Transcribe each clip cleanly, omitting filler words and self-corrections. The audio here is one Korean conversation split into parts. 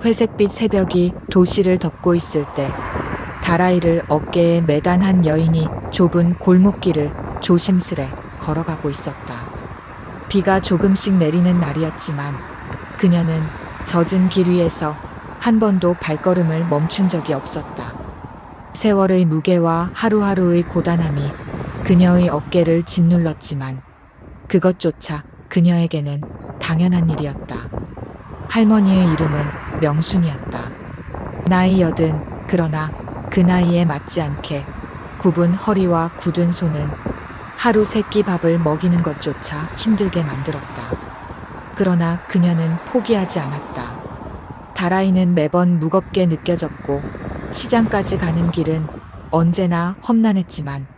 회색빛 새벽이 도시를 덮고 있을 때 다라이를 어깨에 매단 한 여인이 좁은 골목길을 조심스레 걸어가고 있었다. 비가 조금씩 내리는 날이었지만 그녀는 젖은 길 위에서 한 번도 발걸음을 멈춘 적이 없었다. 세월의 무게와 하루하루의 고단함이 그녀의 어깨를 짓눌렀지만 그것조차 그녀에게는 당연한 일이었다. 할머니의 이름은 명순이었다. 나이 80, 그러나 그 나이에 맞지 않게 굽은 허리와 굳은 손은 하루 3끼 밥을 먹이는 것조차 힘들게 만들었다. 그러나 그녀는 포기하지 않았다. 다라이는 매번 무겁게 느껴졌고 시장까지 가는 길은 언제나 험난했지만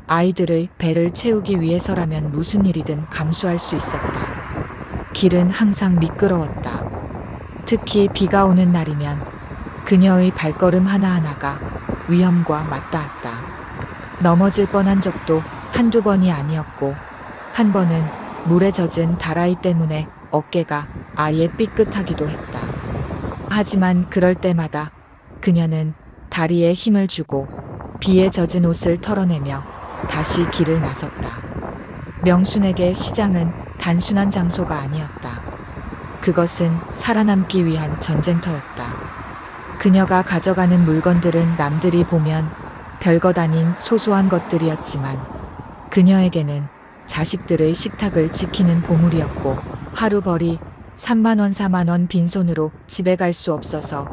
아이들의 배를 채우기 위해서라면 무슨 일이든 감수할 수 있었다. 길은 항상 미끄러웠다. 특히 비가 오는 날이면 그녀의 발걸음 하나하나가 위험과 맞닿았다. 넘어질 뻔한 적도 한두 번이 아니었고 한 번은 물에 젖은 다라이 때문에 어깨가 아예 삐끗하기도 했다. 하지만 그럴 때마다 그녀는 다리에 힘을 주고 비에 젖은 옷을 털어내며 다시 길을 나섰다. 명순에게 시장은 단순한 장소가 아니었다. 그것은 살아남기 위한 전쟁터였다. 그녀가 가져가는 물건들은 남들이 보면 별것 아닌 소소한 것들이었지만 그녀에게는 자식들의 식탁을 지키는 보물이었고 하루 벌이 3만 원, 4만 원 빈손으로 집에 갈 수 없어서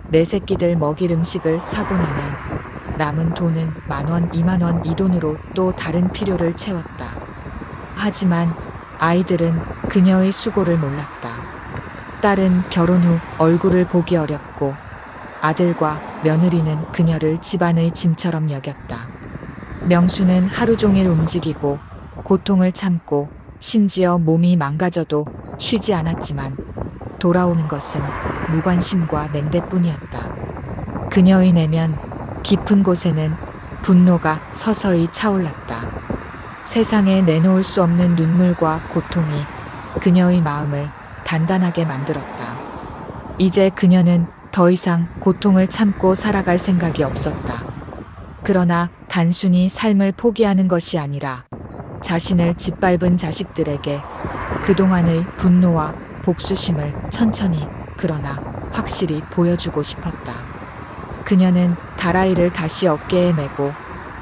내 새끼들 먹일 음식을 사고 나면 남은 돈은 10,000원, 20,000원 이 돈으로 또 다른 필요를 채웠다. 하지만 아이들은 그녀의 수고를 몰랐다. 딸은 결혼 후 얼굴을 보기 어렵고 아들과 며느리는 그녀를 집안의 짐처럼 여겼다. 명수는 하루 종일 움직이고 고통을 참고 심지어 몸이 망가져도 쉬지 않았지만 돌아오는 것은 무관심과 냉대뿐이었다. 그녀의 내면 깊은 곳에는 분노가 서서히 차올랐다. 세상에 내놓을 수 없는 눈물과 고통이 그녀의 마음을 단단하게 만들었다. 이제 그녀는 더 이상 고통을 참고 살아갈 생각이 없었다. 그러나 단순히 삶을 포기하는 것이 아니라 자신을 짓밟은 자식들에게 그동안의 분노와 복수심을 천천히 그러나 확실히 보여주고 싶었다. 그녀는 다라이를 다시 어깨에 메고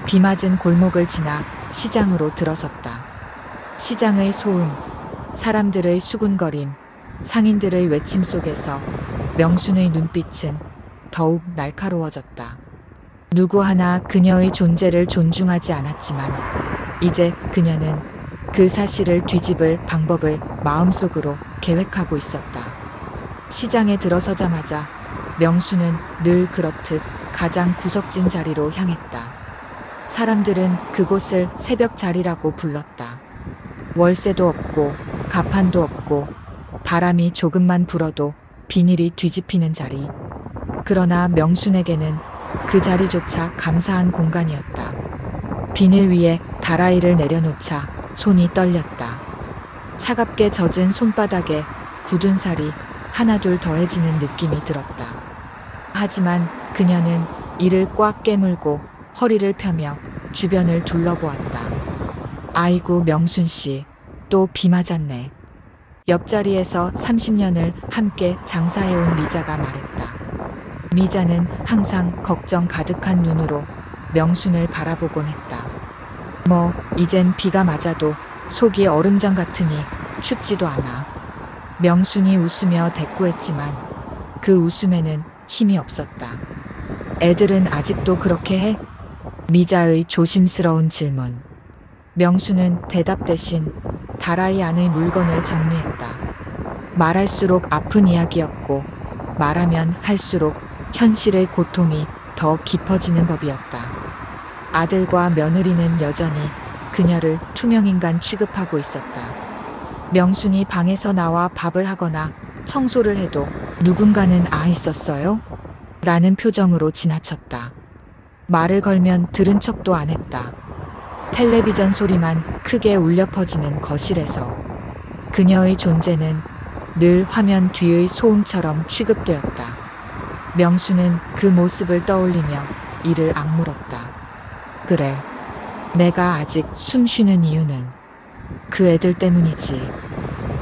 비 맞은 골목을 지나 시장으로 들어섰다. 시장의 소음, 사람들의 수군거림, 상인들의 외침 속에서 명순의 눈빛은 더욱 날카로워졌다. 누구 하나 그녀의 존재를 존중하지 않았지만 이제 그녀는 그 사실을 뒤집을 방법을 마음속으로 계획하고 있었다. 시장에 들어서자마자 명수는 늘 그렇듯 가장 구석진 자리로 향했다. 사람들은 그곳을 새벽 자리라고 불렀다. 월세도 없고 가판도 없고 바람이 조금만 불어도 비닐이 뒤집히는 자리. 그러나 명순에게는 그 자리조차 감사한 공간이었다. 비닐 위에 다라이를 내려놓자 손이 떨렸다. 차갑게 젖은 손바닥에 굳은 살이 하나둘 더해지는 느낌이 들었다. 하지만 그녀는 이를 꽉 깨물고 허리를 펴며 주변을 둘러보았다. 아이고 명순 씨, 또 비 맞았네. 옆자리에서 30년을 함께 장사해온 미자가 말했다. 미자는 항상 걱정 가득한 눈으로 명순을 바라보곤 했다. 뭐 이젠 비가 맞아도 속이 얼음장 같으니 춥지도 않아. 명순이 웃으며 대꾸했지만 그 웃음에는 힘이 없었다. 애들은 아직도 그렇게 해? 미자의 조심스러운 질문. 명순은 대답 대신 다라이 안의 물건을 정리했다. 말할수록 아픈 이야기였고 말하면 할수록 현실의 고통이 더 깊어지는 법이었다. 아들과 며느리는 여전히 그녀를 투명인간 취급하고 있었다. 명순이 방에서 나와 밥을 하거나 청소를 해도 누군가는 있었어요? 라는 표정으로 지나쳤다. 말을 걸면 들은 척도 안 했다. 텔레비전 소리만 크게 울려 퍼지는 거실에서 그녀의 존재는 늘 화면 뒤의 소음처럼 취급되었다. 명수는 그 모습을 떠올리며 이를 악물었다. 그래, 내가 아직 숨 쉬는 이유는 그 애들 때문이지.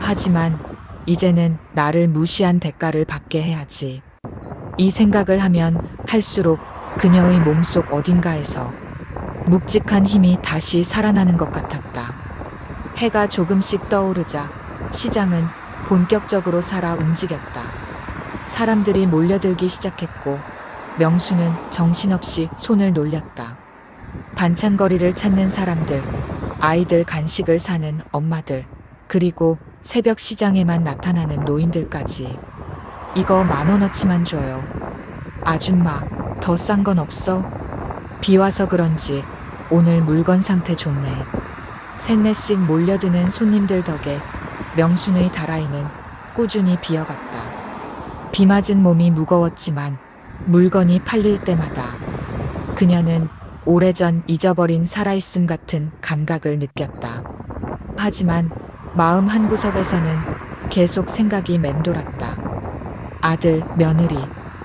하지만 이제는 나를 무시한 대가를 받게 해야지. 이 생각을 하면 할수록 그녀의 몸속 어딘가에서 묵직한 힘이 다시 살아나는 것 같았다. 해가 조금씩 떠오르자 시장은 본격적으로 살아 움직였다. 사람들이 몰려들기 시작했고 명수는 정신없이 손을 놀렸다. 반찬거리를 찾는 사람들, 아이들 간식을 사는 엄마들, 그리고 새벽 시장에만 나타나는 노인들까지. 이거 10,000원어치만 줘요. 아줌마, 더 싼 건 없어? 비 와서 그런지 오늘 물건 상태 좋네. 셋넷씩 몰려드는 손님들 덕에 명순의 다라이는 꾸준히 비어갔다. 비 맞은 몸이 무거웠지만 물건이 팔릴 때마다 그녀는 오래전 잊어버린 살아있음 같은 감각을 느꼈다. 하지만 마음 한구석에서는 계속 생각이 맴돌았다. 아들, 며느리,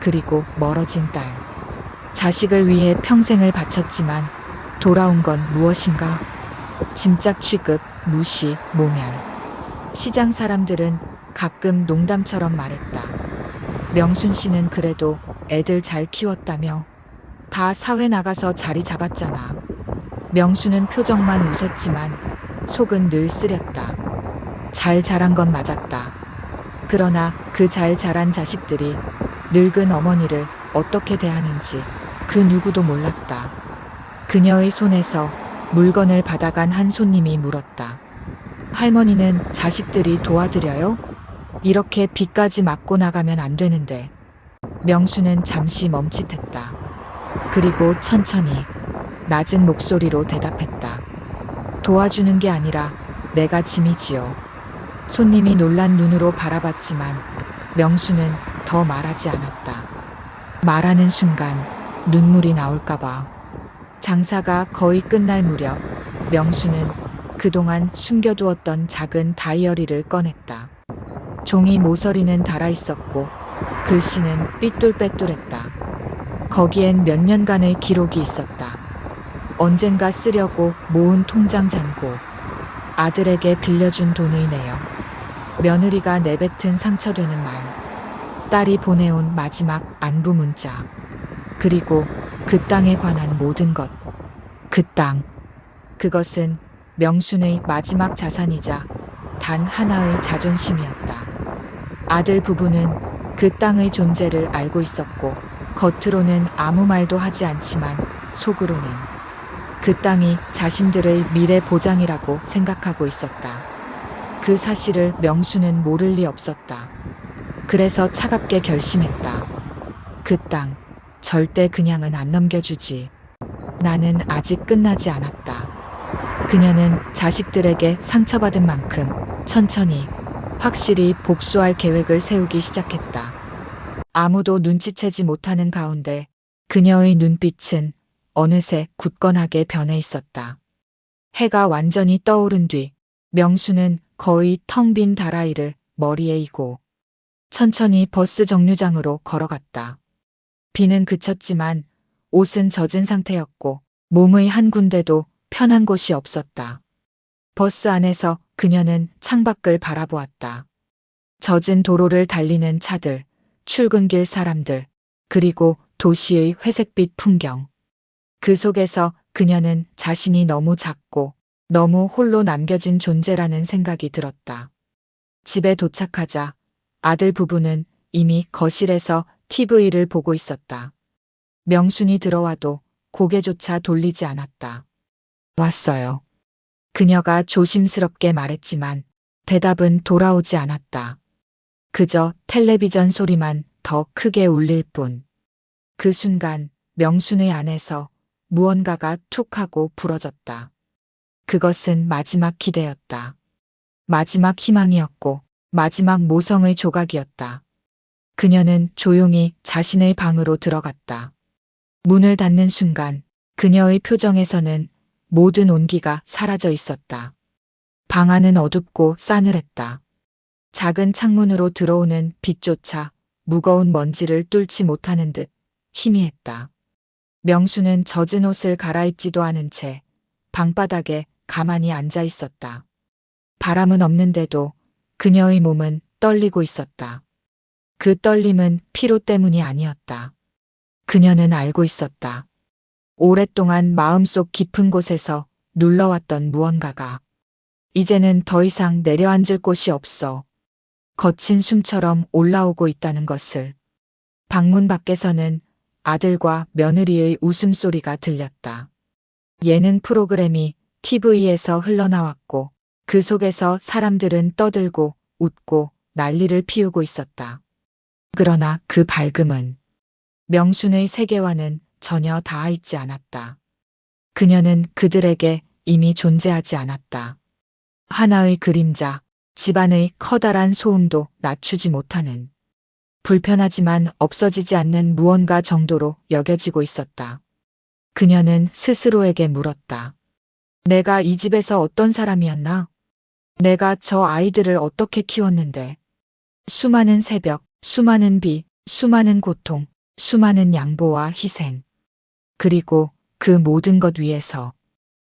그리고 멀어진 딸. 자식을 위해 평생을 바쳤지만 돌아온 건 무엇인가? 짐짝 취급, 무시, 모멸. 시장 사람들은 가끔 농담처럼 말했다. 명순 씨는 그래도 애들 잘 키웠다며. 다 사회 나가서 자리 잡았잖아. 명수는 표정만 웃었지만 속은 늘 쓰렸다. 잘 자란 건 맞았다. 그러나 그 잘 자란 자식들이 늙은 어머니를 어떻게 대하는지 그 누구도 몰랐다. 그녀의 손에서 물건을 받아간 한 손님이 물었다. 할머니는 자식들이 도와드려요? 이렇게 비까지 맞고 나가면 안 되는데. 명수는 잠시 멈칫했다. 그리고 천천히 낮은 목소리로 대답했다. 도와주는 게 아니라 내가 짐이지요. 손님이 놀란 눈으로 바라봤지만 명수는 더 말하지 않았다. 말하는 순간 눈물이 나올까봐. 장사가 거의 끝날 무렵 명수는 그동안 숨겨두었던 작은 다이어리를 꺼냈다. 종이 모서리는 달아있었고 글씨는 삐뚤빼뚤했다. 거기엔 몇 년간의 기록이 있었다. 언젠가 쓰려고 모은 통장 잔고, 아들에게 빌려준 돈의 내역, 며느리가 내뱉은 상처되는 말, 딸이 보내온 마지막 안부 문자, 그리고 그 땅에 관한 모든 것. 그 땅. 그것은 명순의 마지막 자산이자 단 하나의 자존심이었다. 아들 부부는 그 땅의 존재를 알고 있었고 겉으로는 아무 말도 하지 않지만 속으로는 그 땅이 자신들의 미래 보장이라고 생각하고 있었다. 그 사실을 명수는 모를 리 없었다. 그래서 차갑게 결심했다. 그 땅 절대 그냥은 안 넘겨주지. 나는 아직 끝나지 않았다. 그녀는 자식들에게 상처받은 만큼 천천히 확실히 복수할 계획을 세우기 시작했다. 아무도 눈치채지 못하는 가운데 그녀의 눈빛은 어느새 굳건하게 변해 있었다. 해가 완전히 떠오른 뒤 명수는 거의 텅 빈 다라이를 머리에 이고 천천히 버스 정류장으로 걸어갔다. 비는 그쳤지만 옷은 젖은 상태였고 몸의 한 군데도 편한 곳이 없었다. 버스 안에서 그녀는 창밖을 바라보았다. 젖은 도로를 달리는 차들, 출근길 사람들, 그리고 도시의 회색빛 풍경. 그 속에서 그녀는 자신이 너무 작고 너무 홀로 남겨진 존재라는 생각이 들었다. 집에 도착하자 아들 부부는 이미 거실에서 TV를 보고 있었다. 명순이 들어와도 고개조차 돌리지 않았다. 왔어요. 그녀가 조심스럽게 말했지만 대답은 돌아오지 않았다. 그저 텔레비전 소리만 더 크게 울릴 뿐. 그 순간 명순의 안에서 무언가가 툭 하고 부러졌다. 그것은 마지막 기대였다. 마지막 희망이었고 마지막 모성의 조각이었다. 그녀는 조용히 자신의 방으로 들어갔다. 문을 닫는 순간 그녀의 표정에서는 모든 온기가 사라져 있었다. 방 안은 어둡고 싸늘했다. 작은 창문으로 들어오는 빛조차 무거운 먼지를 뚫지 못하는 듯 희미했다. 명수는 젖은 옷을 갈아입지도 않은 채 방바닥에 가만히 앉아 있었다. 바람은 없는데도 그녀의 몸은 떨리고 있었다. 그 떨림은 피로 때문이 아니었다. 그녀는 알고 있었다. 오랫동안 마음속 깊은 곳에서 눌러왔던 무언가가 이제는 더 이상 내려앉을 곳이 없어 거친 숨처럼 올라오고 있다는 것을. 방문 밖에서는 아들과 며느리의 웃음소리가 들렸다. 예능 프로그램이 TV에서 흘러나왔고 그 속에서 사람들은 떠들고 웃고 난리를 피우고 있었다. 그러나 그 밝음은 명순의 세계와는 전혀 닿아 있지 않았다. 그녀는 그들에게 이미 존재하지 않았다. 하나의 그림자, 집안의 커다란 소음도 낮추지 못하는 불편하지만 없어지지 않는 무언가 정도로 여겨지고 있었다. 그녀는 스스로에게 물었다. 내가 이 집에서 어떤 사람이었나? 내가 저 아이들을 어떻게 키웠는데? 수많은 새벽, 수많은 비, 수많은 고통, 수많은 양보와 희생. 그리고 그 모든 것 위에서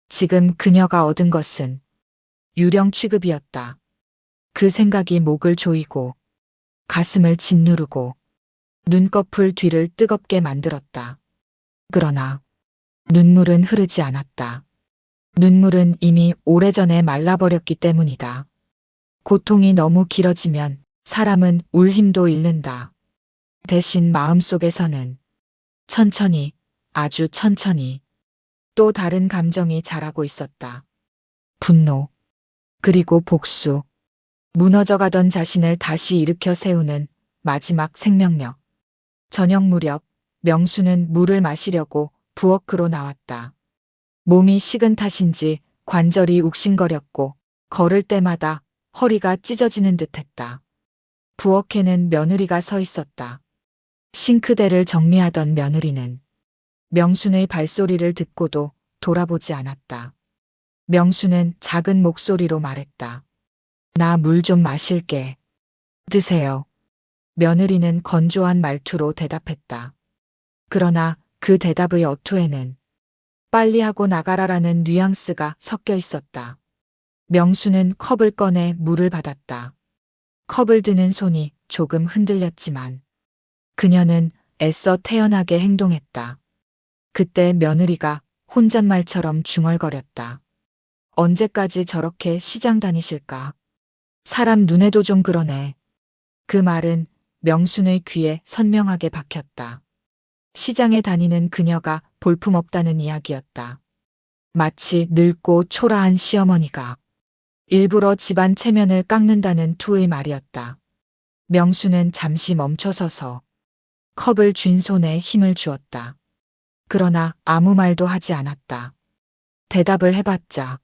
지금 그녀가 얻은 것은 유령 취급이었다. 그 생각이 목을 조이고 가슴을 짓누르고 눈꺼풀 뒤를 뜨겁게 만들었다. 그러나 눈물은 흐르지 않았다. 눈물은 이미 오래전에 말라버렸기 때문이다. 고통이 너무 길어지면 사람은 울 힘도 잃는다. 대신 마음속에서는 천천히, 아주 천천히 또 다른 감정이 자라고 있었다. 분노, 그리고 복수, 무너져가던 자신을 다시 일으켜 세우는 마지막 생명력. 저녁 무렵 명수는 물을 마시려고 부엌으로 나왔다. 몸이 식은 탓인지 관절이 욱신거렸고 걸을 때마다 허리가 찢어지는 듯했다. 부엌에는 며느리가 서 있었다. 싱크대를 정리하던 며느리는 명순의 발소리를 듣고도 돌아보지 않았다. 명수는 작은 목소리로 말했다. 나 물 좀 마실게. 드세요. 며느리는 건조한 말투로 대답했다. 그러나 그 대답의 어투에는 빨리 하고 나가라라는 뉘앙스가 섞여 있었다. 명수는 컵을 꺼내 물을 받았다. 컵을 드는 손이 조금 흔들렸지만 그녀는 애써 태연하게 행동했다. 그때 며느리가 혼잣말처럼 중얼거렸다. 언제까지 저렇게 시장 다니실까? 사람 눈에도 좀 그러네. 그 말은 명순의 귀에 선명하게 박혔다. 시장에 다니는 그녀가 볼품없다는 이야기였다. 마치 늙고 초라한 시어머니가 일부러 집안 체면을 깎는다는 투의 말이었다. 명수는 잠시 멈춰서서 컵을 쥔 손에 힘을 주었다. 그러나 아무 말도 하지 않았다. 대답을 해봤자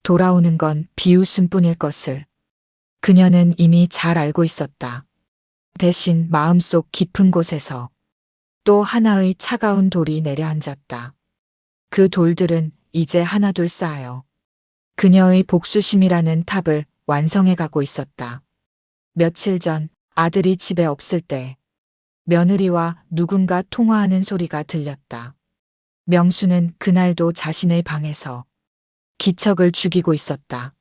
돌아오는 건 비웃음뿐일 것을 그녀는 이미 잘 알고 있었다. 대신 마음속 깊은 곳에서 또 하나의 차가운 돌이 내려앉았다. 그 돌들은 이제 하나둘 쌓여 그녀의 복수심이라는 탑을 완성해가고 있었다. 며칠 전 아들이 집에 없을 때 며느리와 누군가 통화하는 소리가 들렸다. 명수는 그날도 자신의 방에서 기척을 죽이고 있었다.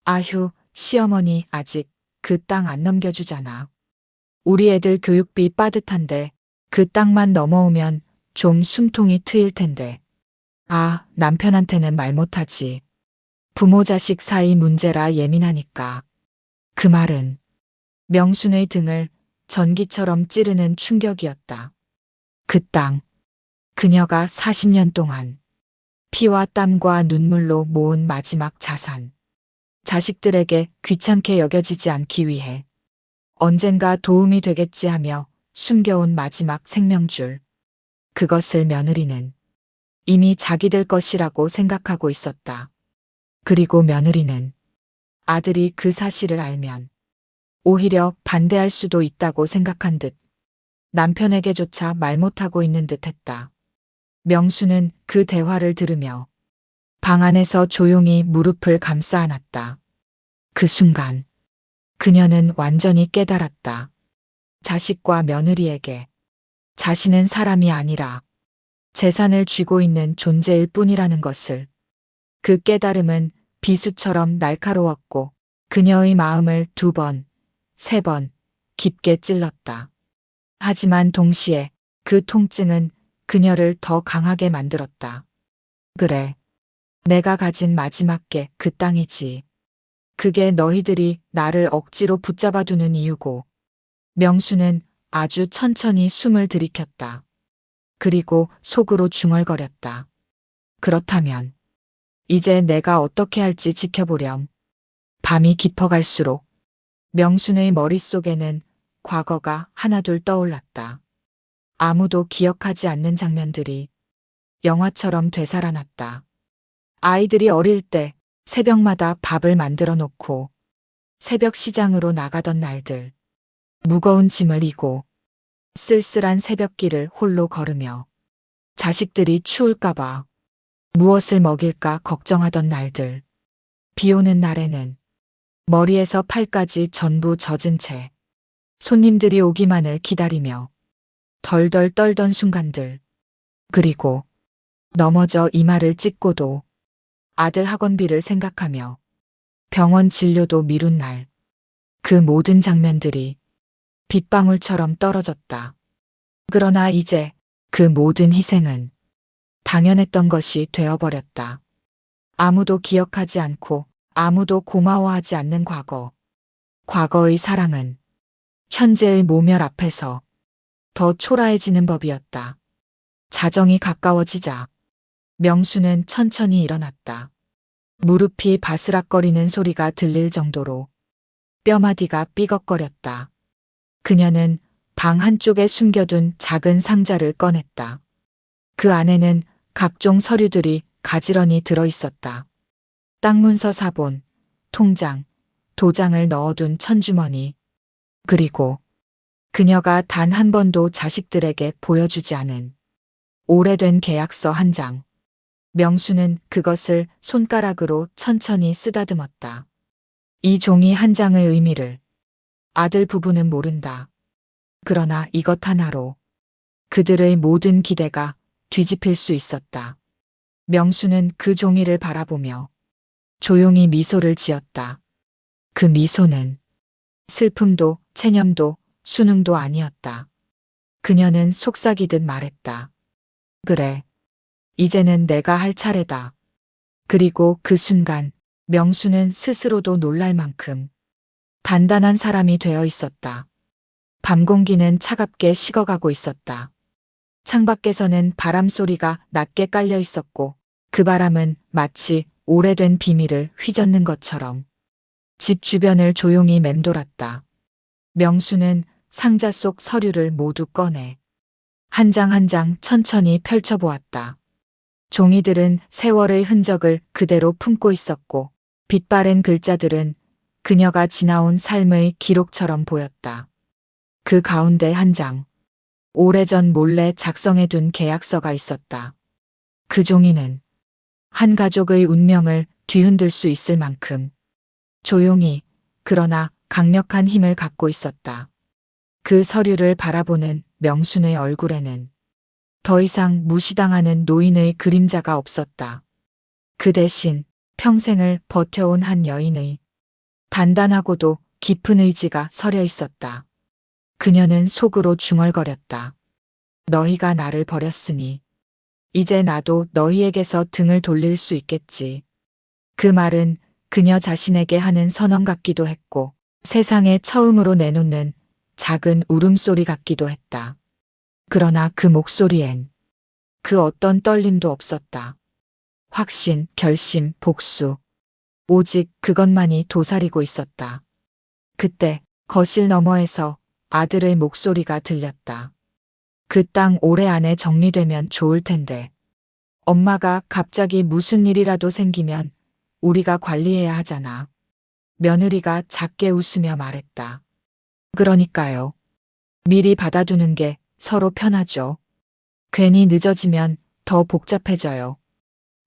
아휴, 시어머니 아직 그 땅 안 넘겨주잖아. 우리 애들 교육비 빠듯한데 그 땅만 넘어오면 좀 숨통이 트일 텐데. 아, 남편한테는 말 못하지. 부모 자식 사이 문제라 예민하니까. 그 말은 명순의 등을 전기처럼 찌르는 충격이었다. 그 땅, 그녀가 40년 동안 피와 땀과 눈물로 모은 마지막 자산. 자식들에게 귀찮게 여겨지지 않기 위해 언젠가 도움이 되겠지 하며 숨겨온 마지막 생명줄. 그것을 며느리는 이미 자기들 것이라고 생각하고 있었다. 그리고 며느리는 아들이 그 사실을 알면 오히려 반대할 수도 있다고 생각한 듯 남편에게조차 말 못하고 있는 듯 했다. 명수는 그 대화를 들으며 방 안에서 조용히 무릎을 감싸 안았다. 그 순간 그녀는 완전히 깨달았다. 자식과 며느리에게 자신은 사람이 아니라 재산을 쥐고 있는 존재일 뿐이라는 것을. 그 깨달음은 비수처럼 날카로웠고 그녀의 마음을 2번, 3번 깊게 찔렀다. 하지만 동시에 그 통증은 그녀를 더 강하게 만들었다. 그래. 내가 가진 마지막 게 그 땅이지. 그게 너희들이 나를 억지로 붙잡아두는 이유고. 명수는 아주 천천히 숨을 들이켰다. 그리고 속으로 중얼거렸다. 그렇다면 이제 내가 어떻게 할지 지켜보렴. 밤이 깊어갈수록 명순의 머릿속에는 과거가 하나둘 떠올랐다. 아무도 기억하지 않는 장면들이 영화처럼 되살아났다. 아이들이 어릴 때 새벽마다 밥을 만들어 놓고 새벽 시장으로 나가던 날들. 무거운 짐을 이고 쓸쓸한 새벽길을 홀로 걸으며 자식들이 추울까봐 무엇을 먹일까 걱정하던 날들. 비 오는 날에는 머리에서 팔까지 전부 젖은 채 손님들이 오기만을 기다리며 덜덜 떨던 순간들. 그리고 넘어져 이마를 찢고도 아들 학원비를 생각하며 병원 진료도 미룬 날. 그 모든 장면들이 빗방울처럼 떨어졌다. 그러나 이제 그 모든 희생은 당연했던 것이 되어버렸다. 아무도 기억하지 않고 아무도 고마워하지 않는 과거. 과거의 사랑은 현재의 모멸 앞에서 더 초라해지는 법이었다. 자정이 가까워지자 명수는 천천히 일어났다. 무릎이 바스락거리는 소리가 들릴 정도로 뼈마디가 삐걱거렸다. 그녀는 방 한쪽에 숨겨둔 작은 상자를 꺼냈다. 그 안에는 각종 서류들이 가지런히 들어있었다. 땅 문서 사본, 통장, 도장을 넣어둔 천주머니. 그리고 그녀가 단 한 번도 자식들에게 보여주지 않은 오래된 계약서 한 장. 명수는 그것을 손가락으로 천천히 쓰다듬었다. 이 종이 한 장의 의미를 아들 부부는 모른다. 그러나 이것 하나로 그들의 모든 기대가 뒤집힐 수 있었다. 명수는 그 종이를 바라보며 조용히 미소를 지었다. 그 미소는 슬픔도 체념도 수능도 아니었다. 그녀는 속삭이듯 말했다. 그래. 이제는 내가 할 차례다. 그리고 그 순간 명수는 스스로도 놀랄 만큼 단단한 사람이 되어 있었다. 밤 공기는 차갑게 식어가고 있었다. 창밖에서는 바람 소리가 낮게 깔려 있었고 그 바람은 마치 오래된 비밀을 휘젓는 것처럼 집 주변을 조용히 맴돌았다. 명수는 상자 속 서류를 모두 꺼내 한 장 한 장 천천히 펼쳐보았다. 종이들은 세월의 흔적을 그대로 품고 있었고 빛바랜 글자들은 그녀가 지나온 삶의 기록처럼 보였다. 그 가운데 한 장, 오래전 몰래 작성해둔 계약서가 있었다. 그 종이는 한 가족의 운명을 뒤흔들 수 있을 만큼 조용히 그러나 강력한 힘을 갖고 있었다. 그 서류를 바라보는 명순의 얼굴에는 더 이상 무시당하는 노인의 그림자가 없었다. 그 대신 평생을 버텨온 한 여인의 단단하고도 깊은 의지가 서려 있었다. 그녀는 속으로 중얼거렸다. 너희가 나를 버렸으니 이제 나도 너희에게서 등을 돌릴 수 있겠지. 그 말은 그녀 자신에게 하는 선언 같기도 했고 세상에 처음으로 내놓는 작은 울음소리 같기도 했다. 그러나 그 목소리엔 그 어떤 떨림도 없었다. 확신, 결심, 복수. 오직 그것만이 도사리고 있었다. 그때 거실 너머에서 아들의 목소리가 들렸다. 그 땅 올해 안에 정리되면 좋을 텐데. 엄마가 갑자기 무슨 일이라도 생기면 우리가 관리해야 하잖아. 며느리가 작게 웃으며 말했다. 그러니까요. 미리 받아두는 게 서로 편하죠. 괜히 늦어지면 더 복잡해져요.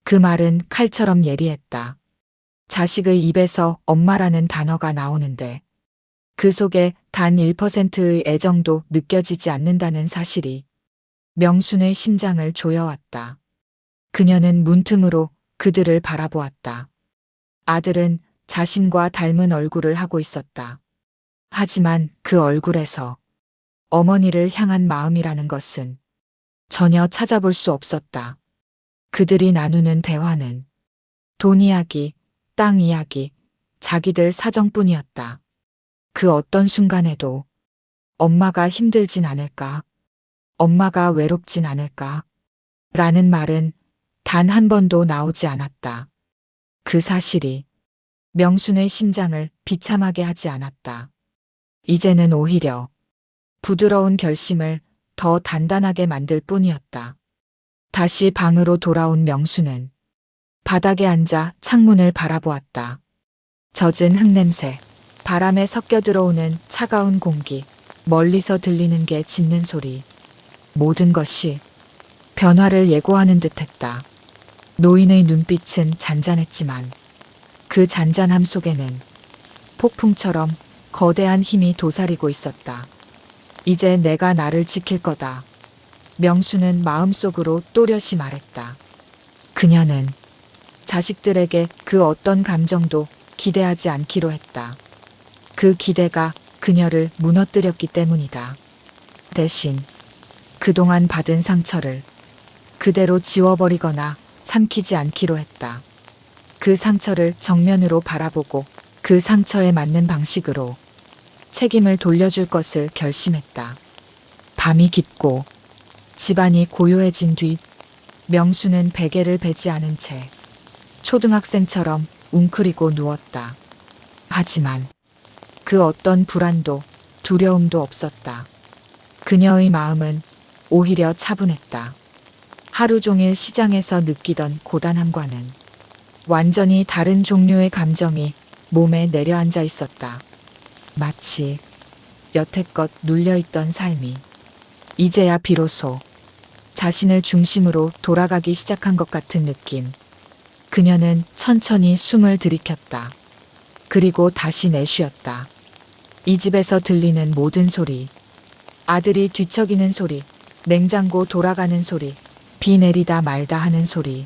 그 말은 칼처럼 예리했다. 자식의 입에서 엄마라는 단어가 나오는데 그 속에 단 1%의 애정도 느껴지지 않는다는 사실이 명순의 심장을 조여왔다. 그녀는 문틈으로 그들을 바라보았다. 아들은 자신과 닮은 얼굴을 하고 있었다. 하지만 그 얼굴에서 어머니를 향한 마음이라는 것은 전혀 찾아볼 수 없었다. 그들이 나누는 대화는 돈 이야기, 땅 이야기, 자기들 사정뿐이었다. 그 어떤 순간에도 엄마가 힘들진 않을까? 엄마가 외롭진 않을까? 라는 말은 단 한 번도 나오지 않았다. 그 사실이 명순의 심장을 비참하게 하지 않았다. 이제는 오히려 부드러운 결심을 더 단단하게 만들 뿐이었다. 다시 방으로 돌아온 명순은 바닥에 앉아 창문을 바라보았다. 젖은 흙냄새, 바람에 섞여 들어오는 차가운 공기, 멀리서 들리는 게 짖는 소리. 모든 것이 변화를 예고하는 듯했다. 노인의 눈빛은 잔잔했지만 그 잔잔함 속에는 폭풍처럼 거대한 힘이 도사리고 있었다. 이제 내가 나를 지킬 거다. 명수는 마음속으로 또렷이 말했다. 그녀는 자식들에게 그 어떤 감정도 기대하지 않기로 했다. 그 기대가 그녀를 무너뜨렸기 때문이다. 대신 그동안 받은 상처를 그대로 지워버리거나 삼키지 않기로 했다. 그 상처를 정면으로 바라보고 그 상처에 맞는 방식으로 책임을 돌려줄 것을 결심했다. 밤이 깊고 집안이 고요해진 뒤 명수는 베개를 베지 않은 채 초등학생처럼 웅크리고 누웠다. 하지만 그 어떤 불안도 두려움도 없었다. 그녀의 마음은 오히려 차분했다. 하루 종일 시장에서 느끼던 고단함과는 완전히 다른 종류의 감정이 몸에 내려앉아 있었다. 마치 여태껏 눌려있던 삶이 이제야 비로소 자신을 중심으로 돌아가기 시작한 것 같은 느낌. 그녀는 천천히 숨을 들이켰다. 그리고 다시 내쉬었다. 이 집에서 들리는 모든 소리, 아들이 뒤척이는 소리, 냉장고 돌아가는 소리, 비 내리다 말다 하는 소리,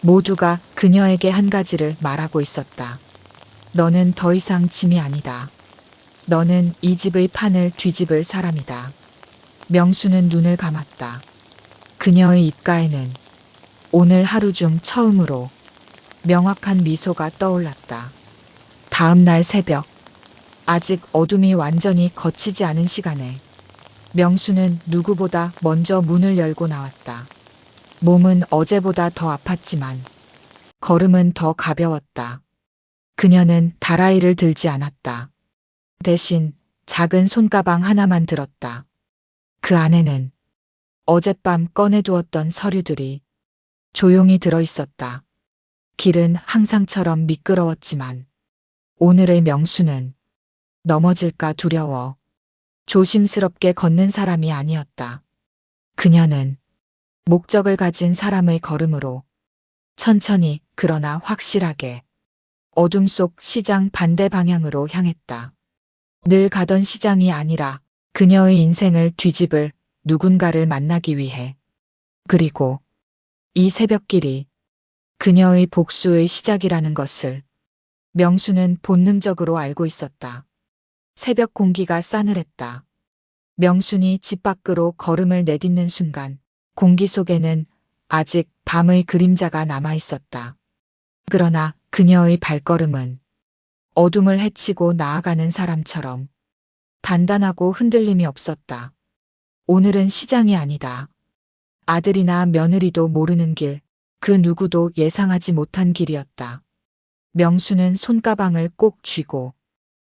모두가 그녀에게 한 가지를 말하고 있었다. 너는 더 이상 짐이 아니다. 너는 이 집의 판을 뒤집을 사람이다. 명수는 눈을 감았다. 그녀의 입가에는 오늘 하루 중 처음으로 명확한 미소가 떠올랐다. 다음 날 새벽, 아직 어둠이 완전히 걷히지 않은 시간에 명수는 누구보다 먼저 문을 열고 나왔다. 몸은 어제보다 더 아팠지만 걸음은 더 가벼웠다. 그녀는 다라이를 들지 않았다. 대신 작은 손가방 하나만 들었다. 그 안에는 어젯밤 꺼내두었던 서류들이 조용히 들어있었다. 길은 항상처럼 미끄러웠지만 오늘의 명수는 넘어질까 두려워 조심스럽게 걷는 사람이 아니었다. 그녀는 목적을 가진 사람의 걸음으로 천천히 그러나 확실하게 어둠 속 시장 반대 방향으로 향했다. 늘 가던 시장이 아니라 그녀의 인생을 뒤집을 누군가를 만나기 위해. 그리고 이 새벽길이 그녀의 복수의 시작이라는 것을 명수는 본능적으로 알고 있었다. 새벽 공기가 싸늘했다. 명순이 집 밖으로 걸음을 내딛는 순간 공기 속에는 아직 밤의 그림자가 남아 있었다. 그러나 그녀의 발걸음은 어둠을 헤치고 나아가는 사람처럼 단단하고 흔들림이 없었다. 오늘은 시장이 아니다. 아들이나 며느리도 모르는 길, 그 누구도 예상하지 못한 길이었다. 명수는 손가방을 꼭 쥐고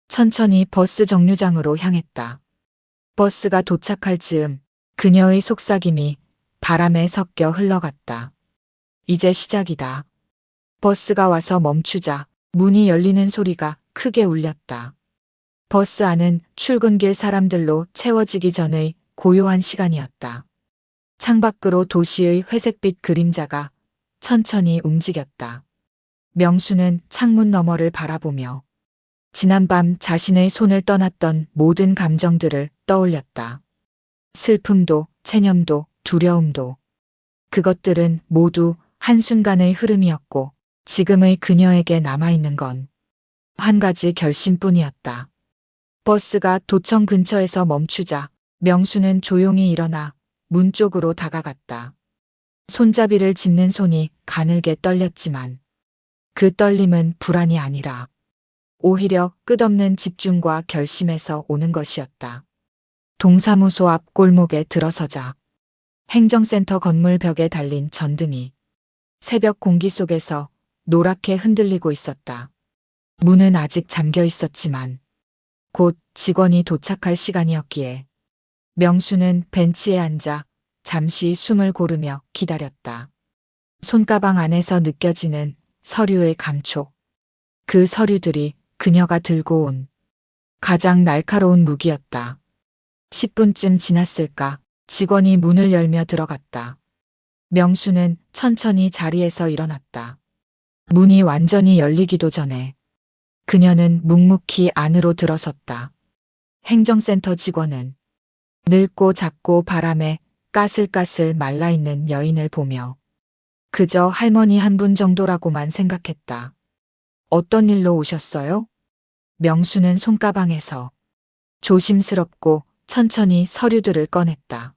천천히 버스 정류장으로 향했다. 버스가 도착할 즈음 그녀의 속삭임이 바람에 섞여 흘러갔다. 이제 시작이다. 버스가 와서 멈추자 문이 열리는 소리가 크게 울렸다. 버스 안은 출근길 사람들로 채워지기 전의 고요한 시간이었다. 창밖으로 도시의 회색빛 그림자가 천천히 움직였다. 명수는 창문 너머를 바라보며 지난밤 자신의 손을 떠났던 모든 감정들을 떠올렸다. 슬픔도, 체념도, 두려움도. 그것들은 모두 한순간의 흐름이었고 지금의 그녀에게 남아있는 건 한 가지 결심뿐이었다. 버스가 도청 근처에서 멈추자 명수는 조용히 일어나 문 쪽으로 다가갔다. 손잡이를 짚는 손이 가늘게 떨렸지만 그 떨림은 불안이 아니라 오히려 끝없는 집중과 결심에서 오는 것이었다. 동사무소 앞 골목에 들어서자 행정센터 건물 벽에 달린 전등이 새벽 공기 속에서 노랗게 흔들리고 있었다. 문은 아직 잠겨 있었지만 곧 직원이 도착할 시간이었기에 명수는 벤치에 앉아 잠시 숨을 고르며 기다렸다. 손가방 안에서 느껴지는 서류의 감촉. 그 서류들이 그녀가 들고 온 가장 날카로운 무기였다. 10분쯤 지났을까 직원이 문을 열며 들어갔다. 명수는 천천히 자리에서 일어났다. 문이 완전히 열리기도 전에 그녀는 묵묵히 안으로 들어섰다. 행정센터 직원은 늙고 작고 바람에 까슬까슬 말라있는 여인을 보며 그저 할머니 한 분 정도라고만 생각했다. 어떤 일로 오셨어요? 명수는 손가방에서 조심스럽고 천천히 서류들을 꺼냈다.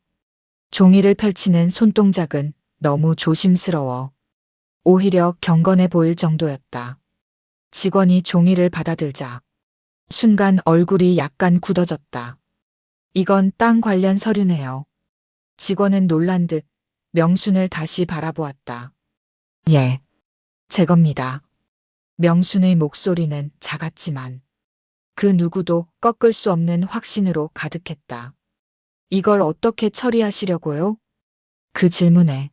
종이를 펼치는 손동작은 너무 조심스러워 오히려 경건해 보일 정도였다. 직원이 종이를 받아들자 순간 얼굴이 약간 굳어졌다. 이건 땅 관련 서류네요. 직원은 놀란 듯 명순을 다시 바라보았다. 예, 제 겁니다. 명순의 목소리는 작았지만 그 누구도 꺾을 수 없는 확신으로 가득했다. 이걸 어떻게 처리하시려고요? 그 질문에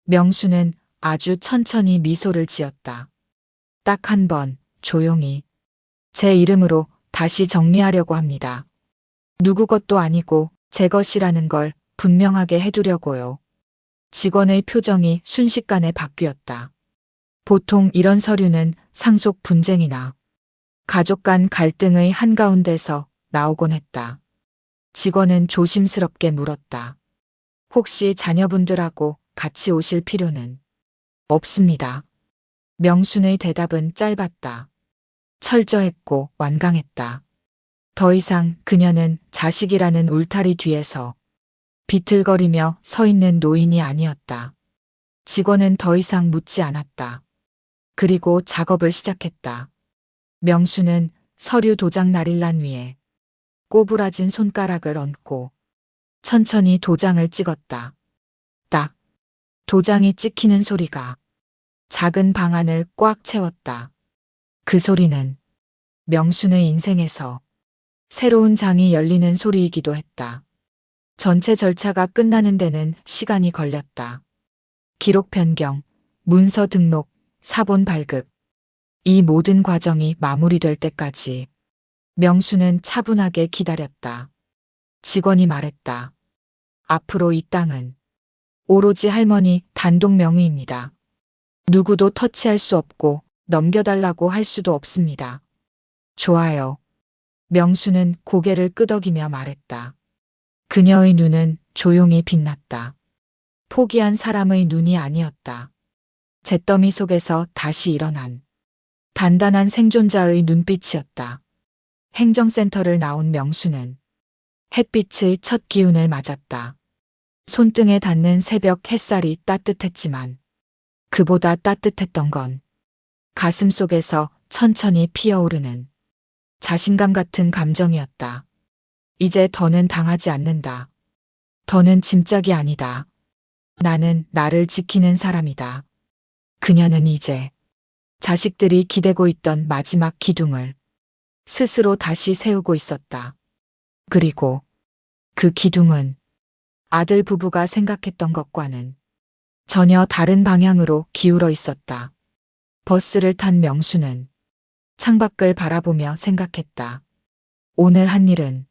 명수는 아주 천천히 미소를 지었다. 딱 한 번, 조용히. 제 이름으로 다시 정리하려고 합니다. 누구 것도 아니고 제 것이라는 걸 분명하게 해두려고요. 직원의 표정이 순식간에 바뀌었다. 보통 이런 서류는 상속 분쟁이나 가족 간 갈등의 한가운데서 나오곤 했다. 직원은 조심스럽게 물었다. 혹시 자녀분들하고 같이 오실 필요는 없습니다. 명순의 대답은 짧았다. 철저했고 완강했다. 더 이상 그녀는 자식이라는 울타리 뒤에서 비틀거리며 서 있는 노인이 아니었다. 직원은 더 이상 묻지 않았다. 그리고 작업을 시작했다. 명수는 서류 도장 나릴란 위에 꼬부라진 손가락을 얹고 천천히 도장을 찍었다. 딱 도장이 찍히는 소리가 작은 방안을 꽉 채웠다. 그 소리는 명순의 인생에서 새로운 장이 열리는 소리이기도 했다. 전체 절차가 끝나는 데는 시간이 걸렸다. 기록 변경, 문서 등록, 사본 발급. 이 모든 과정이 마무리될 때까지 명수는 차분하게 기다렸다. 직원이 말했다. 앞으로 이 땅은 오로지 할머니 단독 명의입니다. 누구도 터치할 수 없고 넘겨달라고 할 수도 없습니다. 좋아요. 명수는 고개를 끄덕이며 말했다. 그녀의 눈은 조용히 빛났다. 포기한 사람의 눈이 아니었다. 잿더미 속에서 다시 일어난 단단한 생존자의 눈빛이었다. 행정센터를 나온 명수는 햇빛의 첫 기운을 맞았다. 손등에 닿는 새벽 햇살이 따뜻했지만 그보다 따뜻했던 건 가슴 속에서 천천히 피어오르는 자신감 같은 감정이었다. 이제 더는 당하지 않는다. 더는 짐짝이 아니다. 나는 나를 지키는 사람이다. 그녀는 이제 자식들이 기대고 있던 마지막 기둥을 스스로 다시 세우고 있었다. 그리고 그 기둥은 아들 부부가 생각했던 것과는 전혀 다른 방향으로 기울어 있었다. 버스를 탄 명수는 창밖을 바라보며 생각했다. 오늘 한 일은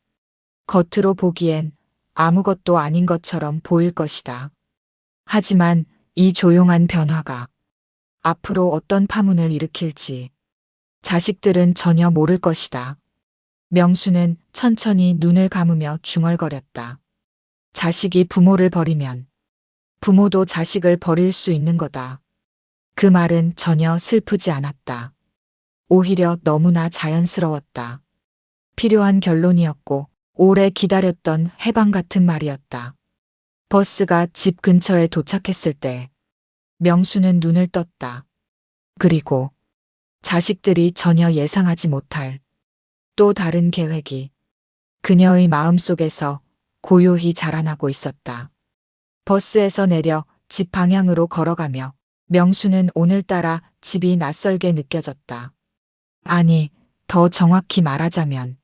겉으로 보기엔 아무것도 아닌 것처럼 보일 것이다. 하지만 이 조용한 변화가 앞으로 어떤 파문을 일으킬지 자식들은 전혀 모를 것이다. 명수는 천천히 눈을 감으며 중얼거렸다. 자식이 부모를 버리면 부모도 자식을 버릴 수 있는 거다. 그 말은 전혀 슬프지 않았다. 오히려 너무나 자연스러웠다. 필요한 결론이었고 오래 기다렸던 해방 같은 말이었다. 버스가 집 근처에 도착했을 때 명수는 눈을 떴다. 그리고 자식들이 전혀 예상하지 못할 또 다른 계획이 그녀의 마음속에서 고요히 자라나고 있었다. 버스에서 내려 집 방향으로 걸어가며 명수는 오늘따라 집이 낯설게 느껴졌다. 아니, 더 정확히 말하자면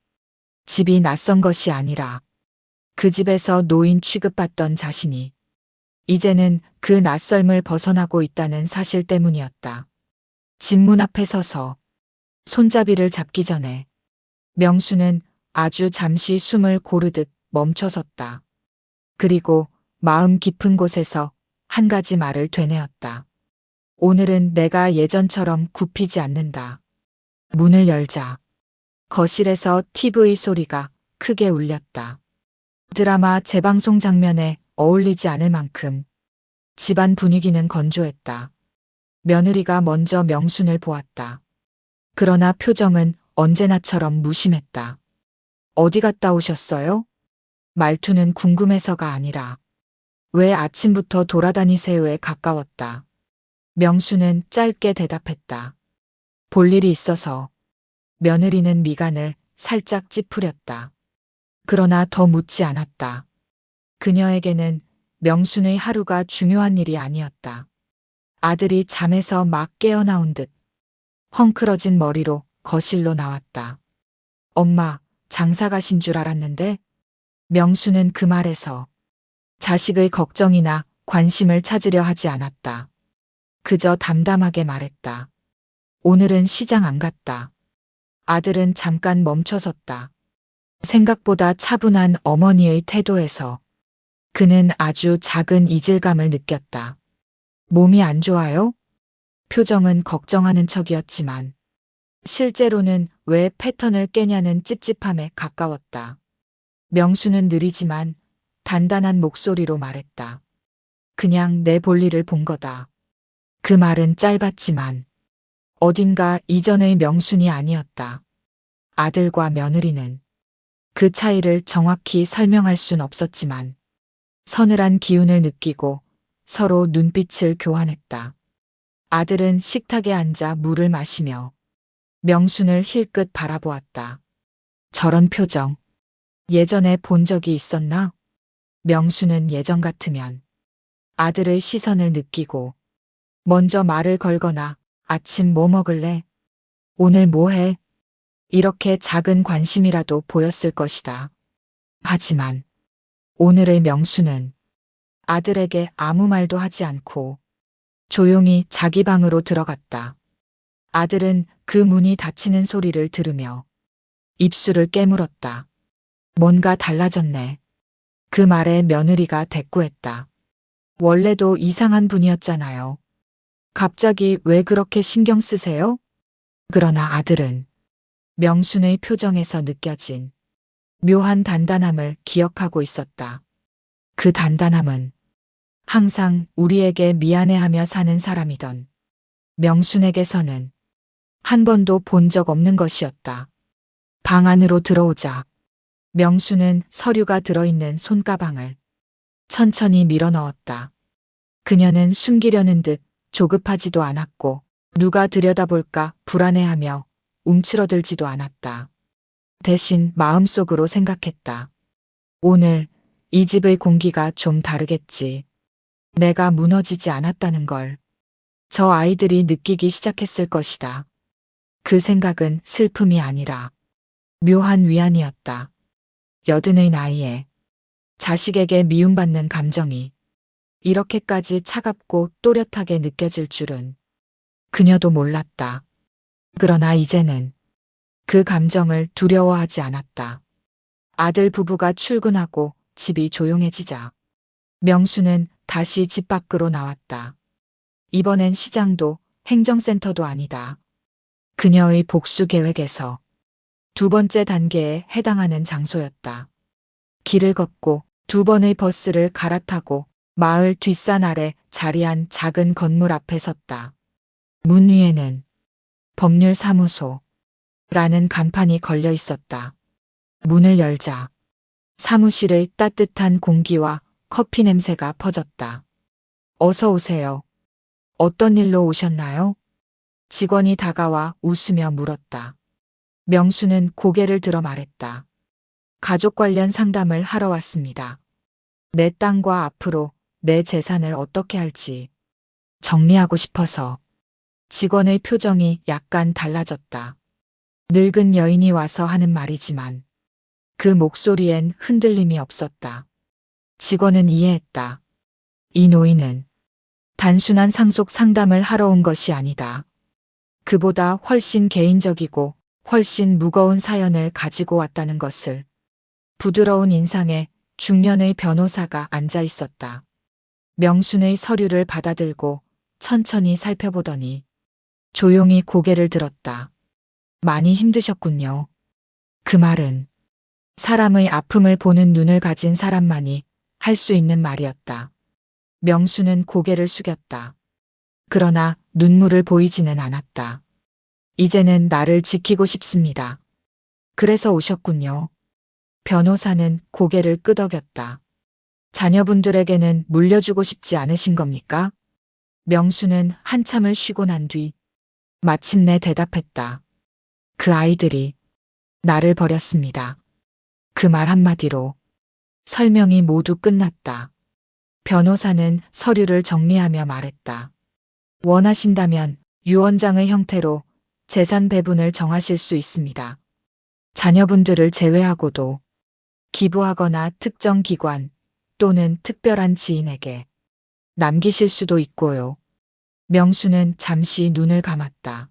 집이 낯선 것이 아니라 그 집에서 노인 취급받던 자신이 이제는 그 낯설음을 벗어나고 있다는 사실 때문이었다. 집 문 앞에 서서 손잡이를 잡기 전에 명수는 아주 잠시 숨을 고르듯 멈춰섰다. 그리고 마음 깊은 곳에서 한 가지 말을 되뇌었다. 오늘은 내가 예전처럼 굽히지 않는다. 문을 열자 거실에서 TV 소리가 크게 울렸다. 드라마 재방송 장면에 어울리지 않을 만큼 집안 분위기는 건조했다. 며느리가 먼저 명순을 보았다. 그러나 표정은 언제나처럼 무심했다. 어디 갔다 오셨어요? 말투는 궁금해서가 아니라 왜 아침부터 돌아다니세요에 가까웠다. 명수는 짧게 대답했다. 볼 일이 있어서. 며느리는 미간을 살짝 찌푸렸다. 그러나 더 묻지 않았다. 그녀에게는 명순의 하루가 중요한 일이 아니었다. 아들이 잠에서 막 깨어나온 듯 헝클어진 머리로 거실로 나왔다. 엄마, 장사 가신 줄 알았는데? 명수는 그 말에서 자식의 걱정이나 관심을 찾으려 하지 않았다. 그저 담담하게 말했다. 오늘은 시장 안 갔다. 아들은 잠깐 멈춰섰다. 생각보다 차분한 어머니의 태도에서 그는 아주 작은 이질감을 느꼈다. 몸이 안 좋아요? 표정은 걱정하는 척이었지만 실제로는 왜 패턴을 깨냐는 찝찝함에 가까웠다. 명수는 느리지만 단단한 목소리로 말했다. 그냥 내 볼일을 본 거다. 그 말은 짧았지만 어딘가 이전의 명순이 아니었다. 아들과 며느리는 그 차이를 정확히 설명할 순 없었지만 서늘한 기운을 느끼고 서로 눈빛을 교환했다. 아들은 식탁에 앉아 물을 마시며 명순을 힐끗 바라보았다. 저런 표정, 예전에 본 적이 있었나? 명순은 예전 같으면 아들의 시선을 느끼고 먼저 말을 걸거나 아침 뭐 먹을래? 오늘 뭐 해? 이렇게 작은 관심이라도 보였을 것이다. 하지만 오늘의 명수는 아들에게 아무 말도 하지 않고 조용히 자기 방으로 들어갔다. 아들은 그 문이 닫히는 소리를 들으며 입술을 깨물었다. 뭔가 달라졌네. 그 말에 며느리가 대꾸했다. 원래도 이상한 분이었잖아요. 갑자기 왜 그렇게 신경 쓰세요? 그러나 아들은 명순의 표정에서 느껴진 묘한 단단함을 기억하고 있었다. 그 단단함은 항상 우리에게 미안해하며 사는 사람이던 명순에게서는 한 번도 본 적 없는 것이었다. 방 안으로 들어오자 명순은 서류가 들어있는 손가방을 천천히 밀어 넣었다. 그녀는 숨기려는 듯 조급하지도 않았고 누가 들여다볼까 불안해하며 움츠러들지도 않았다. 대신 마음속으로 생각했다. 오늘 이 집의 공기가 좀 다르겠지. 내가 무너지지 않았다는 걸 저 아이들이 느끼기 시작했을 것이다. 그 생각은 슬픔이 아니라 묘한 위안이었다. 80의 나이에 자식에게 미움받는 감정이 이렇게까지 차갑고 또렷하게 느껴질 줄은 그녀도 몰랐다. 그러나 이제는 그 감정을 두려워하지 않았다. 아들 부부가 출근하고 집이 조용해지자 명수는 다시 집 밖으로 나왔다. 이번엔 시장도 행정센터도 아니다. 그녀의 복수 계획에서 두 번째 단계에 해당하는 장소였다. 길을 걷고 두 번의 버스를 갈아타고 마을 뒷산 아래 자리한 작은 건물 앞에 섰다. 문 위에는 법률사무소라는 간판이 걸려 있었다. 문을 열자 사무실의 따뜻한 공기와 커피 냄새가 퍼졌다. 어서 오세요. 어떤 일로 오셨나요? 직원이 다가와 웃으며 물었다. 명수는 고개를 들어 말했다. 가족 관련 상담을 하러 왔습니다. 내 땅과 앞으로 내 재산을 어떻게 할지 정리하고 싶어서. 직원의 표정이 약간 달라졌다. 늙은 여인이 와서 하는 말이지만 그 목소리엔 흔들림이 없었다. 직원은 이해했다. 이 노인은 단순한 상속 상담을 하러 온 것이 아니다. 그보다 훨씬 개인적이고 훨씬 무거운 사연을 가지고 왔다는 것을. 부드러운 인상에 중년의 변호사가 앉아 있었다. 명순의 서류를 받아들고 천천히 살펴보더니 조용히 고개를 들었다. 많이 힘드셨군요. 그 말은 사람의 아픔을 보는 눈을 가진 사람만이 할 수 있는 말이었다. 명수는 고개를 숙였다. 그러나 눈물을 보이지는 않았다. 이제는 나를 지키고 싶습니다. 그래서 오셨군요. 변호사는 고개를 끄덕였다. 자녀분들에게는 물려주고 싶지 않으신 겁니까? 명수는 한참을 쉬고 난 뒤 마침내 대답했다. 그 아이들이 나를 버렸습니다. 그 말 한마디로 설명이 모두 끝났다. 변호사는 서류를 정리하며 말했다. 원하신다면 유언장의 형태로 재산 배분을 정하실 수 있습니다. 자녀분들을 제외하고도 기부하거나 특정 기관 또는 특별한 지인에게 남기실 수도 있고요. 명수는 잠시 눈을 감았다.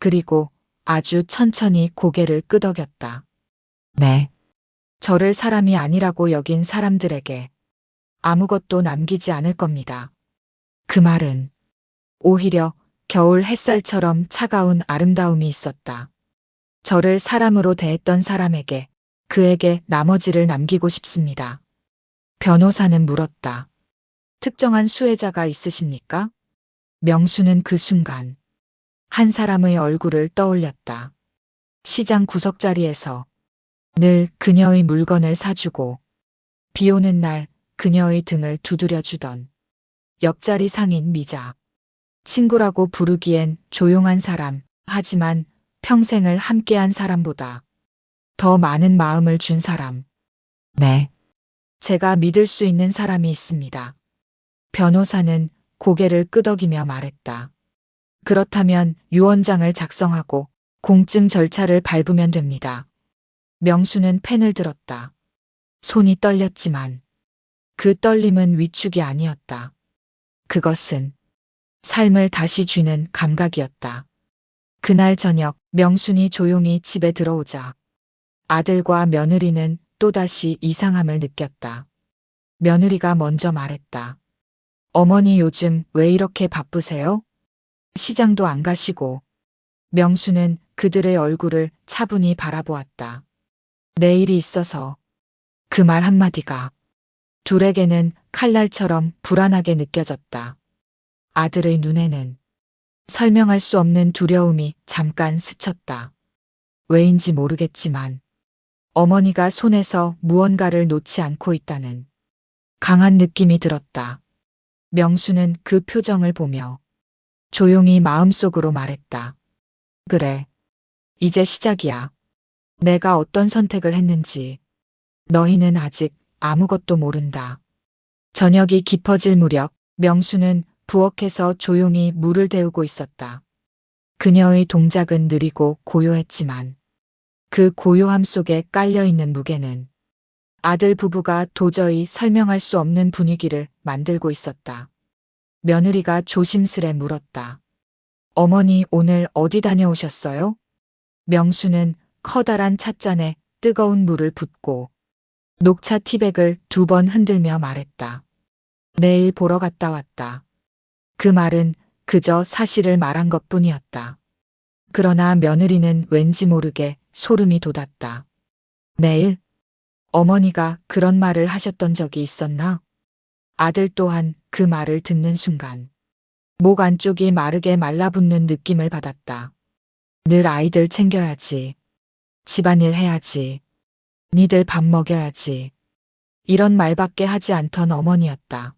그리고 아주 천천히 고개를 끄덕였다. 네. 저를 사람이 아니라고 여긴 사람들에게 아무것도 남기지 않을 겁니다. 그 말은 오히려 겨울 햇살처럼 차가운 아름다움이 있었다. 저를 사람으로 대했던 사람에게 그에게 나머지를 남기고 싶습니다. 변호사는 물었다. 특정한 수혜자가 있으십니까? 명수는 그 순간 한 사람의 얼굴을 떠올렸다. 시장 구석자리에서 늘 그녀의 물건을 사주고 비 오는 날 그녀의 등을 두드려주던 옆자리 상인 미자. 친구라고 부르기엔 조용한 사람, 하지만 평생을 함께한 사람보다 더 많은 마음을 준 사람. 네. 제가 믿을 수 있는 사람이 있습니다. 변호사는 고개를 끄덕이며 말했다. 그렇다면 유언장을 작성하고 공증 절차를 밟으면 됩니다. 명수는 펜을 들었다. 손이 떨렸지만 그 떨림은 위축이 아니었다. 그것은 삶을 다시 쥐는 감각이었다. 그날 저녁 명순이 조용히 집에 들어오자 아들과 며느리는 또다시 이상함을 느꼈다. 며느리가 먼저 말했다. 어머니 요즘 왜 이렇게 바쁘세요? 시장도 안 가시고. 명수는 그들의 얼굴을 차분히 바라보았다. 내일이 있어서. 그 말 한마디가 둘에게는 칼날처럼 불안하게 느껴졌다. 아들의 눈에는 설명할 수 없는 두려움이 잠깐 스쳤다. 왜인지 모르겠지만 어머니가 손에서 무언가를 놓지 않고 있다는 강한 느낌이 들었다. 명수는 그 표정을 보며 조용히 마음속으로 말했다. 그래. 이제 시작이야. 내가 어떤 선택을 했는지 너희는 아직 아무것도 모른다. 저녁이 깊어질 무렵 명수는 부엌에서 조용히 물을 데우고 있었다. 그녀의 동작은 느리고 고요했지만 그 고요함 속에 깔려있는 무게는 아들 부부가 도저히 설명할 수 없는 분위기를 만들고 있었다. 며느리가 조심스레 물었다. 어머니 오늘 어디 다녀오셨어요? 명수는 커다란 찻잔에 뜨거운 물을 붓고 녹차 티백을 2번 흔들며 말했다. 내일 보러 갔다 왔다. 그 말은 그저 사실을 말한 것뿐이었다. 그러나 며느리는 왠지 모르게 소름이 돋았다. 내일? 어머니가 그런 말을 하셨던 적이 있었나? 아들 또한 그 말을 듣는 순간 목 안쪽이 마르게 말라붙는 느낌을 받았다. 늘 아이들 챙겨야지. 집안일 해야지. 니들 밥 먹여야지. 이런 말밖에 하지 않던 어머니였다.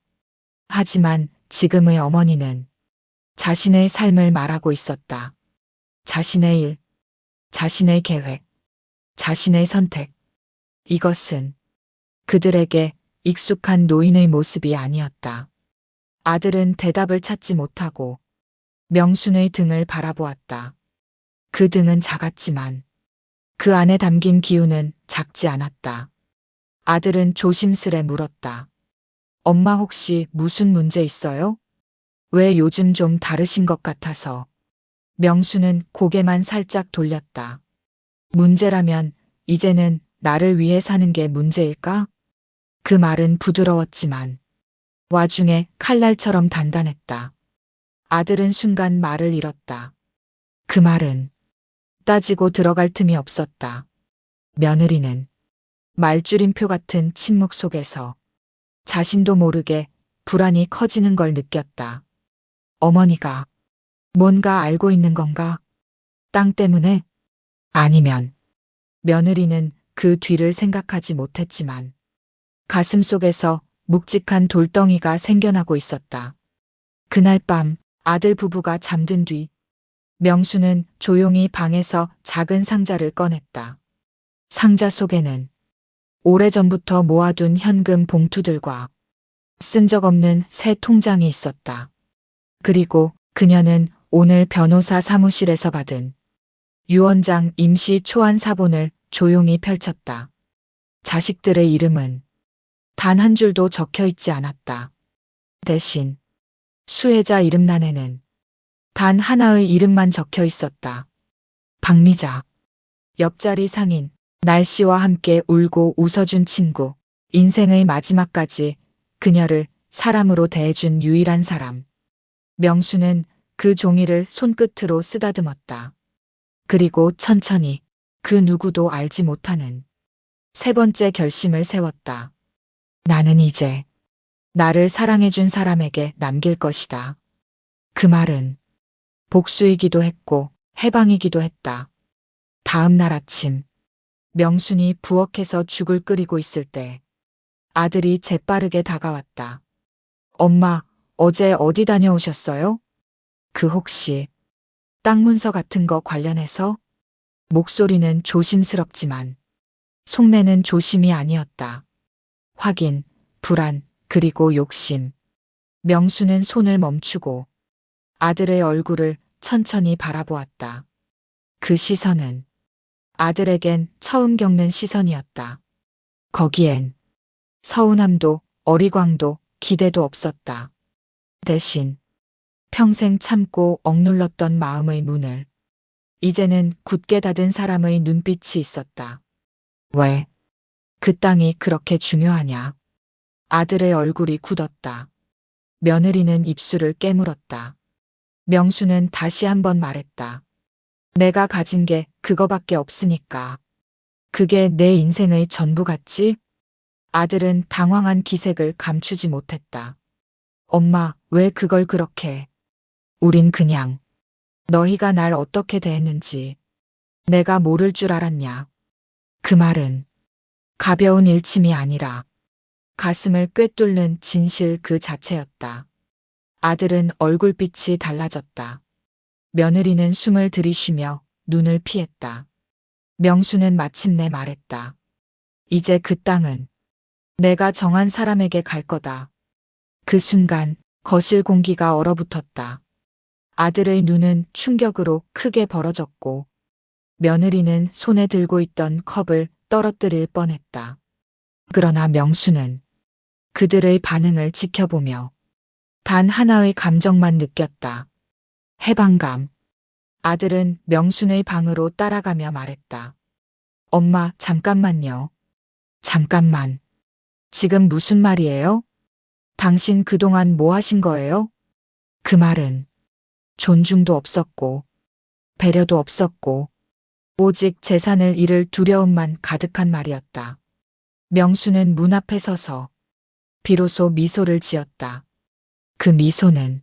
하지만 지금의 어머니는 자신의 삶을 말하고 있었다. 자신의 일, 자신의 계획, 자신의 선택. 이것은 그들에게 익숙한 노인의 모습이 아니었다. 아들은 대답을 찾지 못하고 명순의 등을 바라보았다. 그 등은 작았지만 그 안에 담긴 기운은 작지 않았다. 아들은 조심스레 물었다. 엄마 혹시 무슨 문제 있어요? 왜 요즘 좀 다르신 것 같아서. 명수는 고개만 살짝 돌렸다. 문제라면 이제는 나를 위해 사는 게 문제일까? 그 말은 부드러웠지만 와중에 칼날처럼 단단했다. 아들은 순간 말을 잃었다. 그 말은 따지고 들어갈 틈이 없었다. 며느리는 말줄임표 같은 침묵 속에서 자신도 모르게 불안이 커지는 걸 느꼈다. 어머니가 뭔가 알고 있는 건가? 땅 때문에? 아니면 며느리는 그 뒤를 생각하지 못했지만 가슴 속에서 묵직한 돌덩이가 생겨나고 있었다. 그날 밤 아들 부부가 잠든 뒤 명수는 조용히 방에서 작은 상자를 꺼냈다. 상자 속에는 오래전부터 모아둔 현금 봉투들과 쓴 적 없는 새 통장이 있었다. 그리고 그녀는 오늘 변호사 사무실에서 받은 유언장 임시 초안 사본을 조용히 펼쳤다. 자식들의 이름은 단 한 줄도 적혀 있지 않았다. 대신 수혜자 이름란에는 단 하나의 이름만 적혀 있었다. 박미자. 옆자리 상인, 날씨와 함께 울고 웃어준 친구, 인생의 마지막까지 그녀를 사람으로 대해준 유일한 사람. 명수는 그 종이를 손끝으로 쓰다듬었다. 그리고 천천히 그 누구도 알지 못하는 세 번째 결심을 세웠다. 나는 이제 나를 사랑해준 사람에게 남길 것이다. 그 말은 복수이기도 했고 해방이기도 했다. 다음 날 아침 명순이 부엌에서 죽을 끓이고 있을 때 아들이 재빠르게 다가왔다. 엄마, 어제 어디 다녀오셨어요? 그 혹시 땅 문서 같은 거 관련해서? 목소리는 조심스럽지만 속내는 조심이 아니었다. 확인, 불안, 그리고 욕심. 명수는 손을 멈추고 아들의 얼굴을 천천히 바라보았다. 그 시선은 아들에겐 처음 겪는 시선이었다. 거기엔 서운함도 어리광도 기대도 없었다. 대신 평생 참고 억눌렀던 마음의 문을 이제는 굳게 닫은 사람의 눈빛이 있었다. 왜? 그 땅이 그렇게 중요하냐? 아들의 얼굴이 굳었다. 며느리는 입술을 깨물었다. 명수는 다시 한번 말했다. 내가 가진 게 그거밖에 없으니까. 그게 내 인생의 전부 같지? 아들은 당황한 기색을 감추지 못했다. 엄마, 왜 그걸 그렇게? 우린 그냥 너희가 날 어떻게 대했는지 내가 모를 줄 알았냐. 그 말은 가벼운 일침이 아니라 가슴을 꿰뚫는 진실 그 자체였다. 아들은 얼굴빛이 달라졌다. 며느리는 숨을 들이쉬며 눈을 피했다. 명수는 마침내 말했다. 이제 그 땅은 내가 정한 사람에게 갈 거다. 그 순간 거실 공기가 얼어붙었다. 아들의 눈은 충격으로 크게 벌어졌고 며느리는 손에 들고 있던 컵을 떨어뜨릴 뻔했다. 그러나 명수는 그들의 반응을 지켜보며 단 하나의 감정만 느꼈다. 해방감. 아들은 명순의 방으로 따라가며 말했다. 엄마, 잠깐만요. 잠깐만. 지금 무슨 말이에요? 당신 그동안 뭐 하신 거예요? 그 말은 존중도 없었고 배려도 없었고 오직 재산을 잃을 두려움만 가득한 말이었다. 명수는 문 앞에 서서 비로소 미소를 지었다. 그 미소는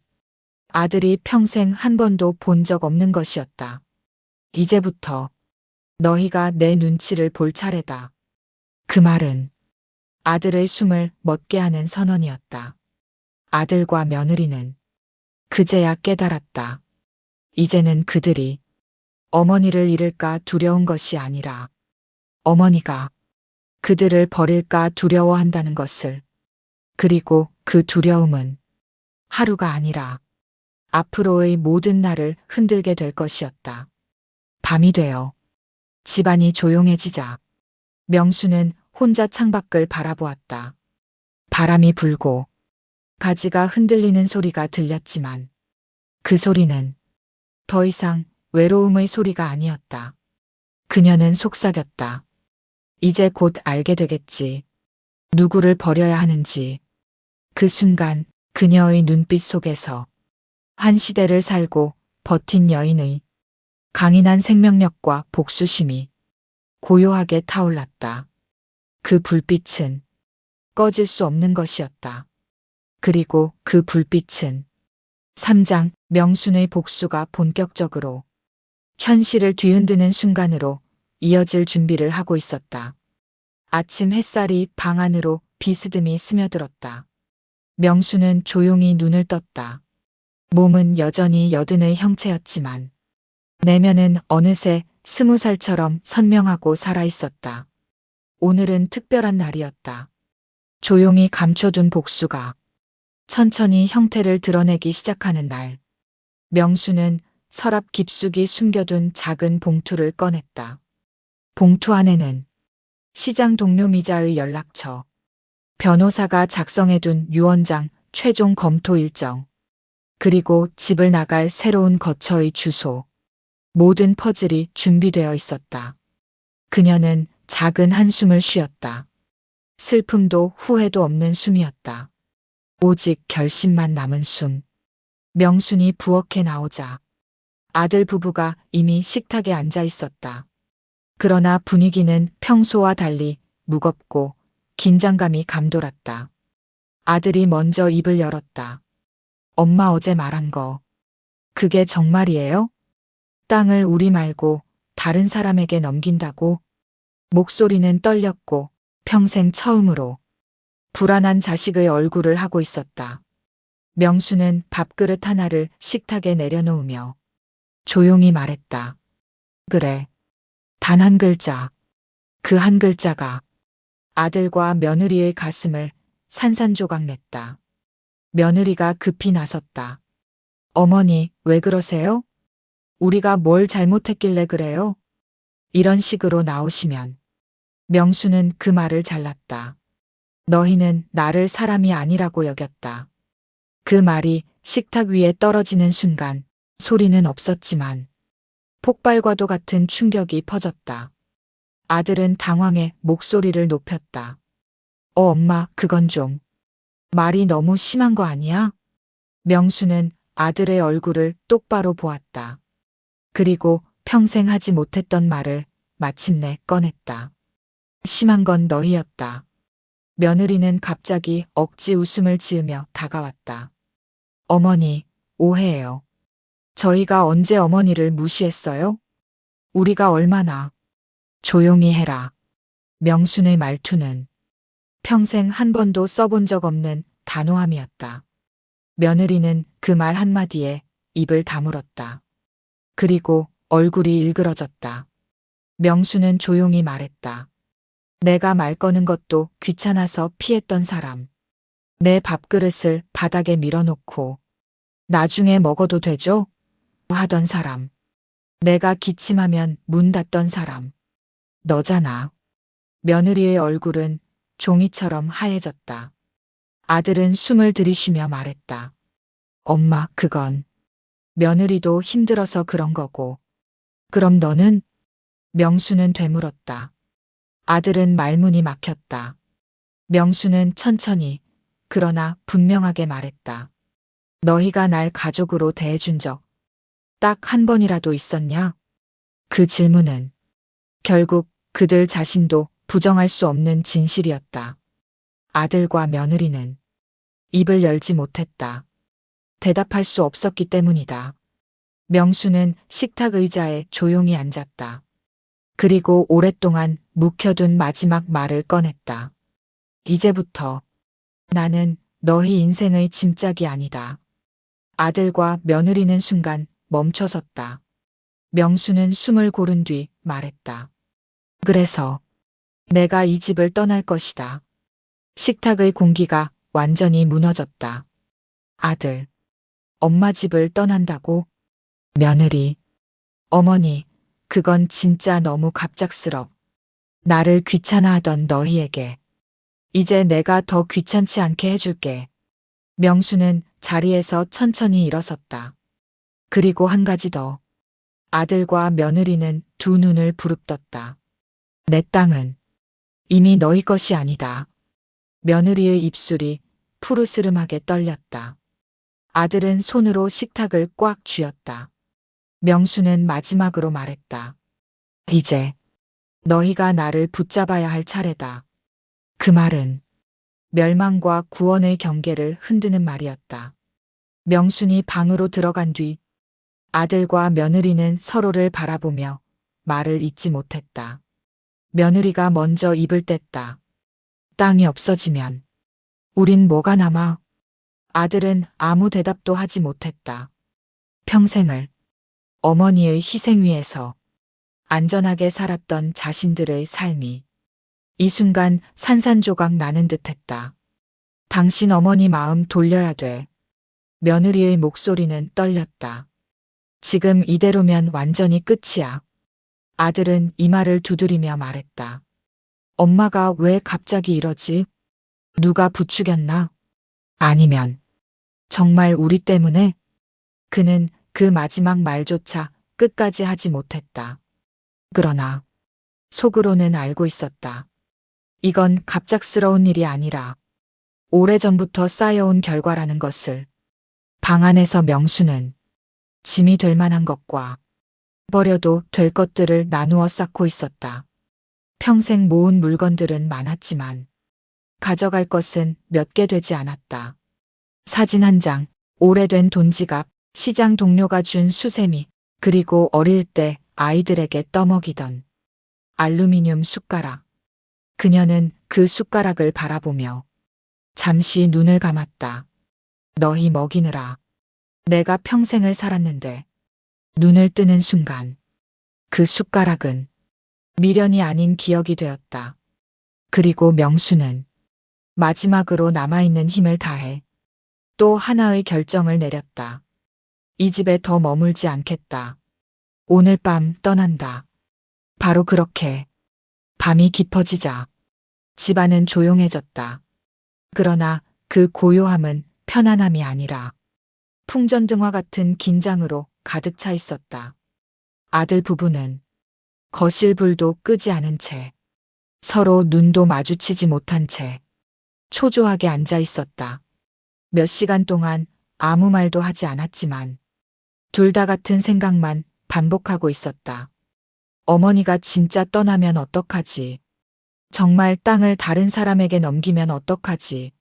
아들이 평생 한 번도 본 적 없는 것이었다. 이제부터 너희가 내 눈치를 볼 차례다. 그 말은 아들의 숨을 멎게 하는 선언이었다. 아들과 며느리는 그제야 깨달았다. 이제는 그들이 어머니를 잃을까 두려운 것이 아니라 어머니가 그들을 버릴까 두려워한다는 것을. 그리고 그 두려움은 하루가 아니라 앞으로의 모든 날을 흔들게 될 것이었다. 밤이 되어 집안이 조용해지자 명수는 혼자 창밖을 바라보았다. 바람이 불고 가지가 흔들리는 소리가 들렸지만 그 소리는 더 이상 외로움의 소리가 아니었다. 그녀는 속삭였다. 이제 곧 알게 되겠지. 누구를 버려야 하는지. 그 순간 그녀의 눈빛 속에서 한 시대를 살고 버틴 여인의 강인한 생명력과 복수심이 고요하게 타올랐다. 그 불빛은 꺼질 수 없는 것이었다. 그리고 그 불빛은 3장 명순의 복수가 본격적으로 현실을 뒤흔드는 순간으로 이어질 준비를 하고 있었다. 아침 햇살이 방 안으로 비스듬히 스며들었다. 명수는 조용히 눈을 떴다. 몸은 여전히 여든의 형체였지만 내면은 어느새 20살처럼 선명하고 살아있었다. 오늘은 특별한 날이었다. 조용히 감춰둔 복수가 천천히 형태를 드러내기 시작하는 날. 명수는 서랍 깊숙이 숨겨둔 작은 봉투를 꺼냈다. 봉투 안에는 시장 동료미자의 연락처, 변호사가 작성해둔 유언장 최종 검토 일정, 그리고 집을 나갈 새로운 거처의 주소, 모든 퍼즐이 준비되어 있었다. 그녀는 작은 한숨을 쉬었다. 슬픔도 후회도 없는 숨이었다. 오직 결심만 남은 숨. 명순이 부엌에 나오자 아들 부부가 이미 식탁에 앉아 있었다. 그러나 분위기는 평소와 달리 무겁고 긴장감이 감돌았다. 아들이 먼저 입을 열었다. 엄마 어제 말한 거, 그게 정말이에요? 땅을 우리 말고 다른 사람에게 넘긴다고? 목소리는 떨렸고 평생 처음으로 불안한 자식의 얼굴을 하고 있었다. 명수는 밥그릇 하나를 식탁에 내려놓으며 조용히 말했다. 그래. 단 한 글자. 그 한 글자가 아들과 며느리의 가슴을 산산조각 냈다. 며느리가 급히 나섰다. 어머니, 왜 그러세요? 우리가 뭘 잘못했길래 그래요? 이런 식으로 나오시면 명수는 그 말을 잘랐다. 너희는 나를 사람이 아니라고 여겼다. 그 말이 식탁 위에 떨어지는 순간 소리는 없었지만 폭발과도 같은 충격이 퍼졌다. 아들은 당황해 목소리를 높였다. 엄마, 그건 좀. 말이 너무 심한 거 아니야? 명수는 아들의 얼굴을 똑바로 보았다. 그리고 평생 하지 못했던 말을 마침내 꺼냈다. 심한 건 너희였다. 며느리는 갑자기 억지 웃음을 지으며 다가왔다. 어머니, 오해해요. 저희가 언제 어머니를 무시했어요? 우리가 얼마나. 조용히 해라. 명순의 말투는 평생 한 번도 써본 적 없는 단호함이었다. 며느리는 그 말 한마디에 입을 다물었다. 그리고 얼굴이 일그러졌다. 명수는 조용히 말했다. 내가 말 거는 것도 귀찮아서 피했던 사람. 내 밥그릇을 바닥에 밀어놓고 나중에 먹어도 되죠? 하던 사람. 내가 기침하면 문 닫던 사람. 너잖아. 며느리의 얼굴은 종이처럼 하얘졌다. 아들은 숨을 들이쉬며 말했다. 엄마, 그건 며느리도 힘들어서 그런 거고. 그럼 너는? 명수는 되물었다. 아들은 말문이 막혔다. 명수는 천천히 그러나 분명하게 말했다. 너희가 날 가족으로 대해준 적 딱 한 번이라도 있었냐? 그 질문은 결국 그들 자신도 부정할 수 없는 진실이었다. 아들과 며느리는 입을 열지 못했다. 대답할 수 없었기 때문이다. 명수는 식탁 의자에 조용히 앉았다. 그리고 오랫동안 묵혀둔 마지막 말을 꺼냈다. 이제부터 나는 너희 인생의 짐짝이 아니다. 아들과 며느리는 순간 멈춰섰다. 명수는 숨을 고른 뒤 말했다. 그래서 내가 이 집을 떠날 것이다. 식탁의 공기가 완전히 무너졌다. 아들, 엄마 집을 떠난다고? 며느리, 어머니, 그건 진짜 너무 갑작스럽. 나를 귀찮아하던 너희에게 이제 내가 더 귀찮지 않게 해줄게. 명수는 자리에서 천천히 일어섰다. 그리고 한 가지 더. 아들과 며느리는 두 눈을 부릅떴다. 내 땅은 이미 너희 것이 아니다. 며느리의 입술이 푸르스름하게 떨렸다. 아들은 손으로 식탁을 꽉 쥐었다. 명수는 마지막으로 말했다. 이제 너희가 나를 붙잡아야 할 차례다. 그 말은 멸망과 구원의 경계를 흔드는 말이었다. 명순이 방으로 들어간 뒤 아들과 며느리는 서로를 바라보며 말을 잇지 못했다. 며느리가 먼저 입을 뗐다. 땅이 없어지면 우린 뭐가 남아? 아들은 아무 대답도 하지 못했다. 평생을 어머니의 희생 위에서 안전하게 살았던 자신들의 삶이 이 순간 산산조각 나는 듯했다. 당신 어머니 마음 돌려야 돼. 며느리의 목소리는 떨렸다. 지금 이대로면 완전히 끝이야. 아들은 이마를 두드리며 말했다. 엄마가 왜 갑자기 이러지? 누가 부추겼나? 아니면 정말 우리 때문에? 그는 그 마지막 말조차 끝까지 하지 못했다. 그러나 속으로는 알고 있었다. 이건 갑작스러운 일이 아니라 오래전부터 쌓여온 결과라는 것을. 방 안에서 명수는 짐이 될 만한 것과 버려도 될 것들을 나누어 쌓고 있었다. 평생 모은 물건들은 많았지만 가져갈 것은 몇 개 되지 않았다. 사진 한 장, 오래된 돈지갑, 시장 동료가 준 수세미, 그리고 어릴 때 아이들에게 떠먹이던 알루미늄 숟가락. 그녀는 그 숟가락을 바라보며 잠시 눈을 감았다. 너희 먹이느라 내가 평생을 살았는데. 눈을 뜨는 순간 그 숟가락은 미련이 아닌 기억이 되었다. 그리고 명수는 마지막으로 남아있는 힘을 다해 또 하나의 결정을 내렸다. 이 집에 더 머물지 않겠다. 오늘 밤 떠난다. 바로 그렇게 밤이 깊어지자 집안은 조용해졌다. 그러나 그 고요함은 편안함이 아니라 풍전등화 같은 긴장으로 가득 차 있었다. 아들 부부는 거실 불도 끄지 않은 채 서로 눈도 마주치지 못한 채 초조하게 앉아 있었다. 몇 시간 동안 아무 말도 하지 않았지만 둘 다 같은 생각만 반복하고 있었다. 어머니가 진짜 떠나면 어떡하지? 정말 땅을 다른 사람에게 넘기면 어떡하지?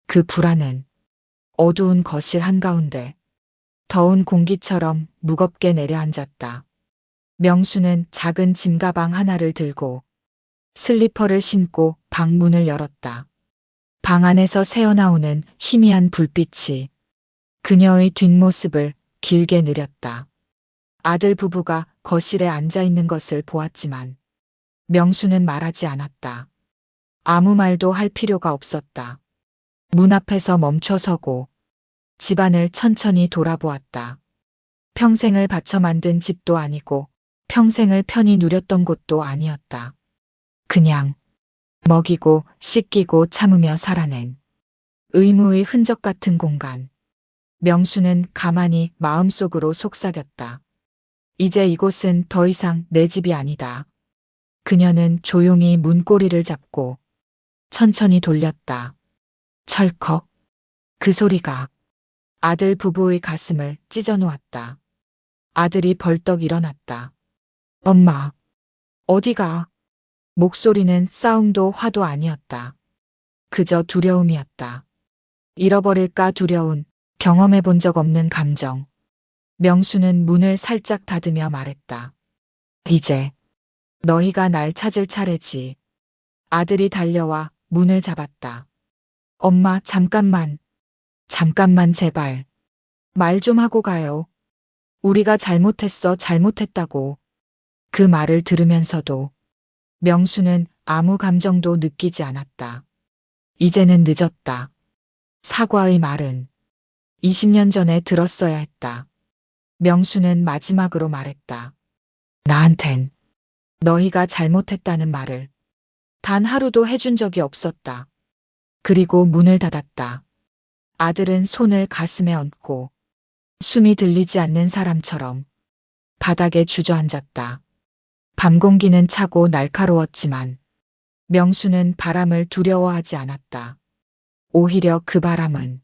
그 불안은 어두운 거실 한가운데 더운 공기처럼 무겁게 내려앉았다. 명수는 작은 짐가방 하나를 들고 슬리퍼를 신고 방문을 열었다. 방 안에서 새어나오는 희미한 불빛이 그녀의 뒷모습을 길게 느렸다. 아들 부부가 거실에 앉아 있는 것을 보았지만 명수는 말하지 않았다. 아무 말도 할 필요가 없었다. 문 앞에서 멈춰서고 집안을 천천히 돌아보았다. 평생을 바쳐 만든 집도 아니고 평생을 편히 누렸던 곳도 아니었다. 그냥 먹이고 씻기고 참으며 살아낸 의무의 흔적 같은 공간. 명수는 가만히 마음속으로 속삭였다. 이제 이곳은 더 이상 내 집이 아니다. 그녀는 조용히 문고리를 잡고 천천히 돌렸다. 철컥. 그 소리가 아들 부부의 가슴을 찢어 놓았다. 아들이 벌떡 일어났다. 엄마, 어디가? 목소리는 싸움도 화도 아니었다. 그저 두려움이었다. 잃어버릴까 두려운, 경험해 본 적 없는 감정. 명수는 문을 살짝 닫으며 말했다. 이제 너희가 날 찾을 차례지. 아들이 달려와 문을 잡았다. 엄마, 잠깐만. 잠깐만, 제발. 말 좀 하고 가요. 우리가 잘못했어, 잘못했다고. 그 말을 들으면서도 명수는 아무 감정도 느끼지 않았다. 이제는 늦었다. 사과의 말은 20년 전에 들었어야 했다. 명수는 마지막으로 말했다. 나한텐 너희가 잘못했다는 말을 단 하루도 해준 적이 없었다. 그리고 문을 닫았다. 아들은 손을 가슴에 얹고 숨이 들리지 않는 사람처럼 바닥에 주저앉았다. 밤 공기는 차고 날카로웠지만 명수는 바람을 두려워하지 않았다. 오히려 그 바람은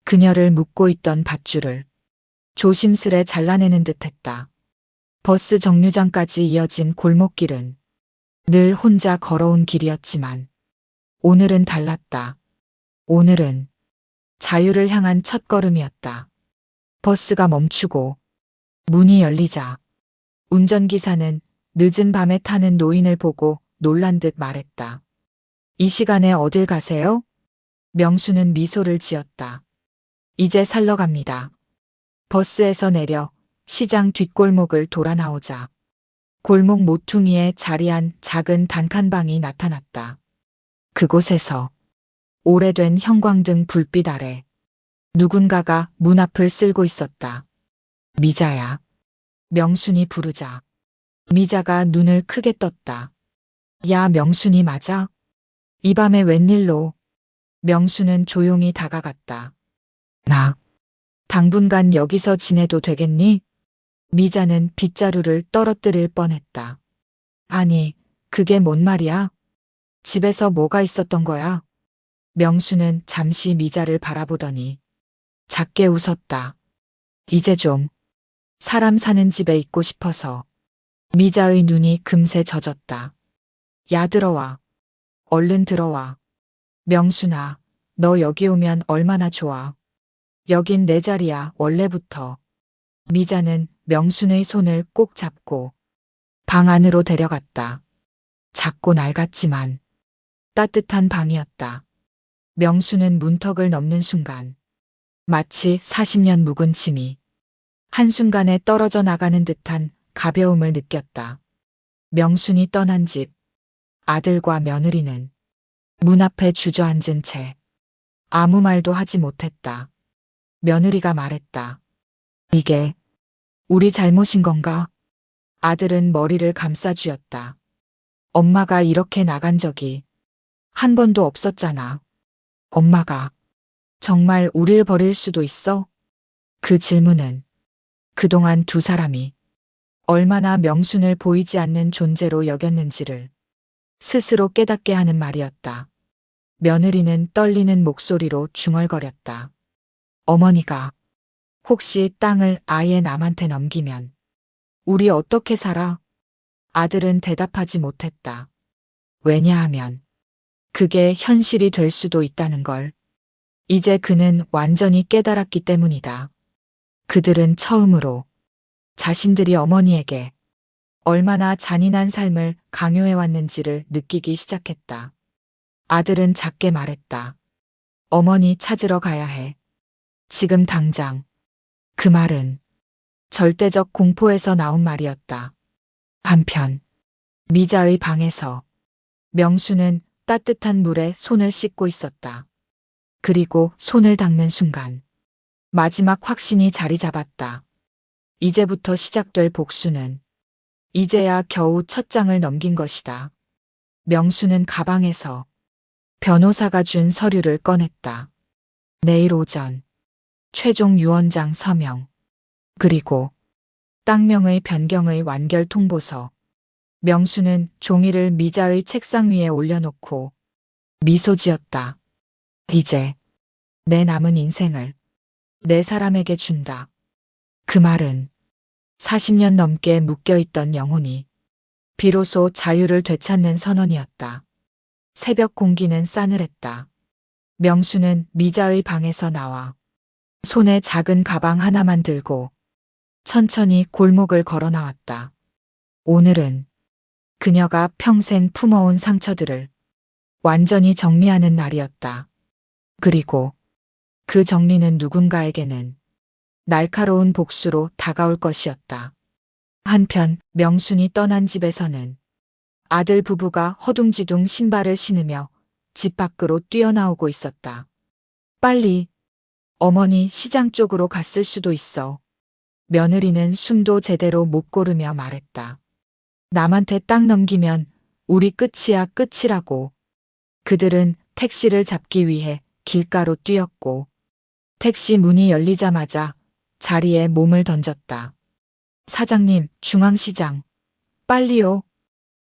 그녀를 묶고 있던 밧줄을 조심스레 잘라내는 듯했다. 버스 정류장까지 이어진 골목길은 늘 혼자 걸어온 길이었지만 오늘은 달랐다. 오늘은 자유를 향한 첫걸음이었다. 버스가 멈추고 문이 열리자 운전기사는 늦은 밤에 타는 노인을 보고 놀란 듯 말했다. 이 시간에 어딜 가세요? 명수는 미소를 지었다. 이제 살러 갑니다. 버스에서 내려 시장 뒷골목을 돌아 나오자 골목 모퉁이에 자리한 작은 단칸방이 나타났다. 그곳에서 오래된 형광등 불빛 아래 누군가가 문 앞을 쓸고 있었다. 미자야. 명순이 부르자 미자가 눈을 크게 떴다. 야, 명순이 맞아? 이 밤에 웬일로? 명수는 조용히 다가갔다. 나 당분간 여기서 지내도 되겠니? 미자는 빗자루를 떨어뜨릴 뻔했다. 아니, 그게 뭔 말이야? 집에서 뭐가 있었던 거야? 명수는 잠시 미자를 바라보더니 작게 웃었다. 이제 좀 사람 사는 집에 있고 싶어서. 미자의 눈이 금세 젖었다. 야, 들어와. 얼른 들어와. 명순아, 너 여기 오면 얼마나 좋아. 여긴 내 자리야, 원래부터. 미자는 명순의 손을 꼭 잡고 방 안으로 데려갔다. 작고 낡았지만 따뜻한 방이었다. 명수는 문턱을 넘는 순간 마치 40년 묵은 침이 한순간에 떨어져 나가는 듯한 가벼움을 느꼈다. 명순이 떠난 집, 아들과 며느리는 문 앞에 주저앉은 채 아무 말도 하지 못했다. 며느리가 말했다. 이게 우리 잘못인 건가? 아들은 머리를 감싸쥐었다. 엄마가 이렇게 나간 적이 한 번도 없었잖아. 엄마가 정말 우릴 버릴 수도 있어? 그 질문은 그동안 두 사람이 얼마나 명순을 보이지 않는 존재로 여겼는지를 스스로 깨닫게 하는 말이었다. 며느리는 떨리는 목소리로 중얼거렸다. 어머니가 혹시 땅을 아예 남한테 넘기면 우리 어떻게 살아? 아들은 대답하지 못했다. 왜냐하면 그게 현실이 될 수도 있다는 걸 이제 그는 완전히 깨달았기 때문이다. 그들은 처음으로 자신들이 어머니에게 얼마나 잔인한 삶을 강요해왔는지를 느끼기 시작했다. 아들은 작게 말했다. 어머니 찾으러 가야 해. 지금 당장. 그 말은 절대적 공포에서 나온 말이었다. 한편 미자의 방에서 명수는 따뜻한 물에 손을 씻고 있었다. 그리고 손을 닦는 순간 마지막 확신이 자리 잡았다. 이제부터 시작될 복수는 이제야 겨우 첫 장을 넘긴 것이다. 명수는 가방에서 변호사가 준 서류를 꺼냈다. 내일 오전 최종 유언장 서명 그리고 땅명의 변경의 완결 통보서. 명수는 종이를 미자의 책상 위에 올려놓고 미소 지었다. 이제 내 남은 인생을 내 사람에게 준다. 그 말은 40년 넘게 묶여있던 영혼이 비로소 자유를 되찾는 선언이었다. 새벽 공기는 싸늘했다. 명수는 미자의 방에서 나와 손에 작은 가방 하나만 들고 천천히 골목을 걸어 나왔다. 오늘은 그녀가 평생 품어온 상처들을 완전히 정리하는 날이었다. 그리고 그 정리는 누군가에게는 날카로운 복수로 다가올 것이었다. 한편 명순이 떠난 집에서는 아들 부부가 허둥지둥 신발을 신으며 집 밖으로 뛰어나오고 있었다. 빨리, 어머니 시장 쪽으로 갔을 수도 있어. 며느리는 숨도 제대로 못 고르며 말했다. 남한테 딱 넘기면 우리 끝이야 끝이라고. 그들은 택시를 잡기 위해 길가로 뛰었고 택시 문이 열리자마자 자리에 몸을 던졌다. 사장님, 중앙시장. 빨리요.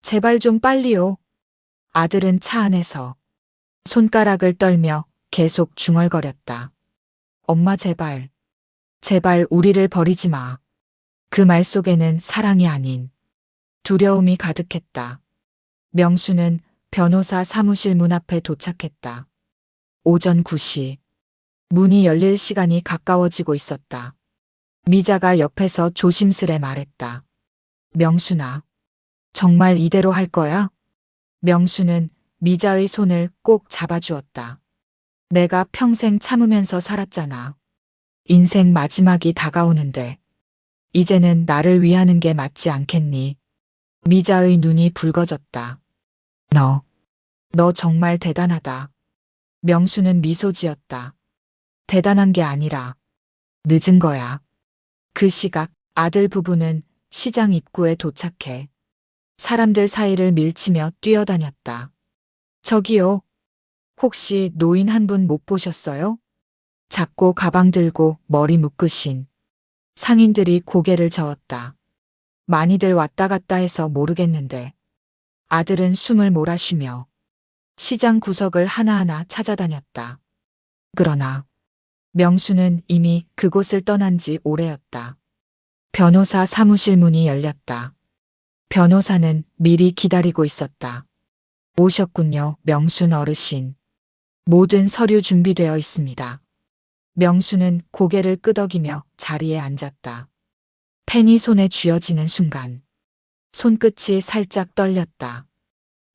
제발 좀 빨리요. 아들은 차 안에서 손가락을 떨며 계속 중얼거렸다. 엄마 제발, 제발 우리를 버리지 마. 그 말 속에는 사랑이 아닌 두려움이 가득했다. 명수는 변호사 사무실 문 앞에 도착했다. 오전 9시. 문이 열릴 시간이 가까워지고 있었다. 미자가 옆에서 조심스레 말했다. 명순아, 정말 이대로 할 거야? 명수는 미자의 손을 꼭 잡아주었다. 내가 평생 참으면서 살았잖아. 인생 마지막이 다가오는데 이제는 나를 위하는 게 맞지 않겠니? 미자의 눈이 붉어졌다. 너 정말 대단하다. 명수는 미소 지었다. 대단한 게 아니라 늦은 거야. 그 시각 아들 부부는 시장 입구에 도착해 사람들 사이를 밀치며 뛰어다녔다. 저기요. 혹시 노인 한 분 못 보셨어요? 작고 가방 들고 머리 묶으신 상인들이 고개를 저었다. 많이들 왔다 갔다 해서 모르겠는데 아들은 숨을 몰아쉬며 시장 구석을 하나하나 찾아다녔다. 그러나 명수는 이미 그곳을 떠난 지 오래였다. 변호사 사무실 문이 열렸다. 변호사는 미리 기다리고 있었다. 오셨군요, 명순 어르신. 모든 서류 준비되어 있습니다. 명수는 고개를 끄덕이며 자리에 앉았다. 펜이 손에 쥐어지는 순간 손끝이 살짝 떨렸다.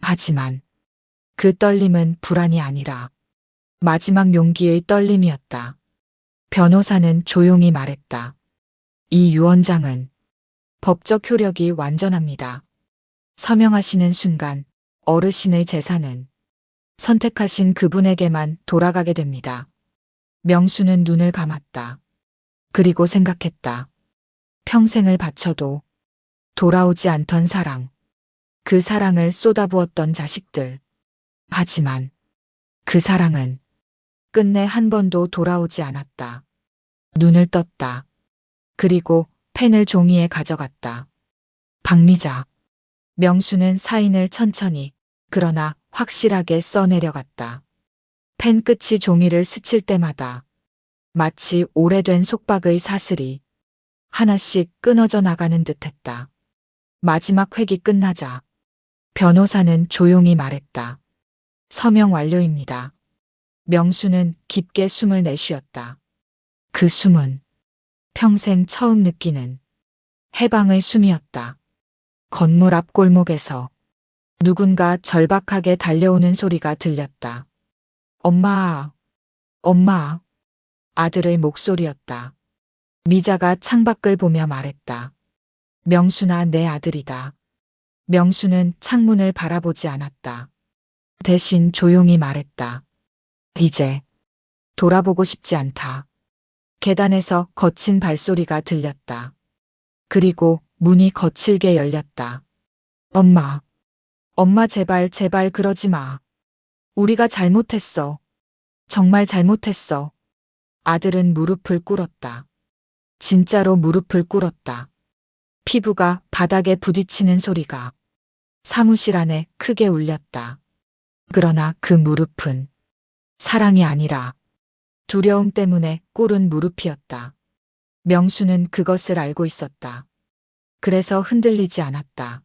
하지만 그 떨림은 불안이 아니라 마지막 용기의 떨림이었다. 변호사는 조용히 말했다. 이 유언장은 법적 효력이 완전합니다. 서명하시는 순간 어르신의 재산은 선택하신 그분에게만 돌아가게 됩니다. 명수는 눈을 감았다. 그리고 생각했다. 평생을 바쳐도 돌아오지 않던 사랑, 그 사랑을 쏟아부었던 자식들. 하지만 그 사랑은 끝내 한 번도 돌아오지 않았다. 눈을 떴다. 그리고 펜을 종이에 가져갔다. 박미자. 명수는 사인을 천천히 그러나 확실하게 써내려갔다. 펜 끝이 종이를 스칠 때마다 마치 오래된 속박의 사슬이 하나씩 끊어져 나가는 듯했다. 마지막 획이 끝나자 변호사는 조용히 말했다. 서명 완료입니다. 명수는 깊게 숨을 내쉬었다. 그 숨은 평생 처음 느끼는 해방의 숨이었다. 건물 앞 골목에서 누군가 절박하게 달려오는 소리가 들렸다. 엄마, 엄마. 아들의 목소리였다. 미자가 창밖을 보며 말했다. 명수나 내 아들이다. 명수는 창문을 바라보지 않았다. 대신 조용히 말했다. 이제 돌아보고 싶지 않다. 계단에서 거친 발소리가 들렸다. 그리고 문이 거칠게 열렸다. 엄마, 엄마 제발 제발 그러지 마. 우리가 잘못했어. 정말 잘못했어. 아들은 무릎을 꿇었다. 진짜로 무릎을 꿇었다. 피부가 바닥에 부딪히는 소리가 사무실 안에 크게 울렸다. 그러나 그 무릎은 사랑이 아니라 두려움 때문에 꿇은 무릎이었다. 명수는 그것을 알고 있었다. 그래서 흔들리지 않았다.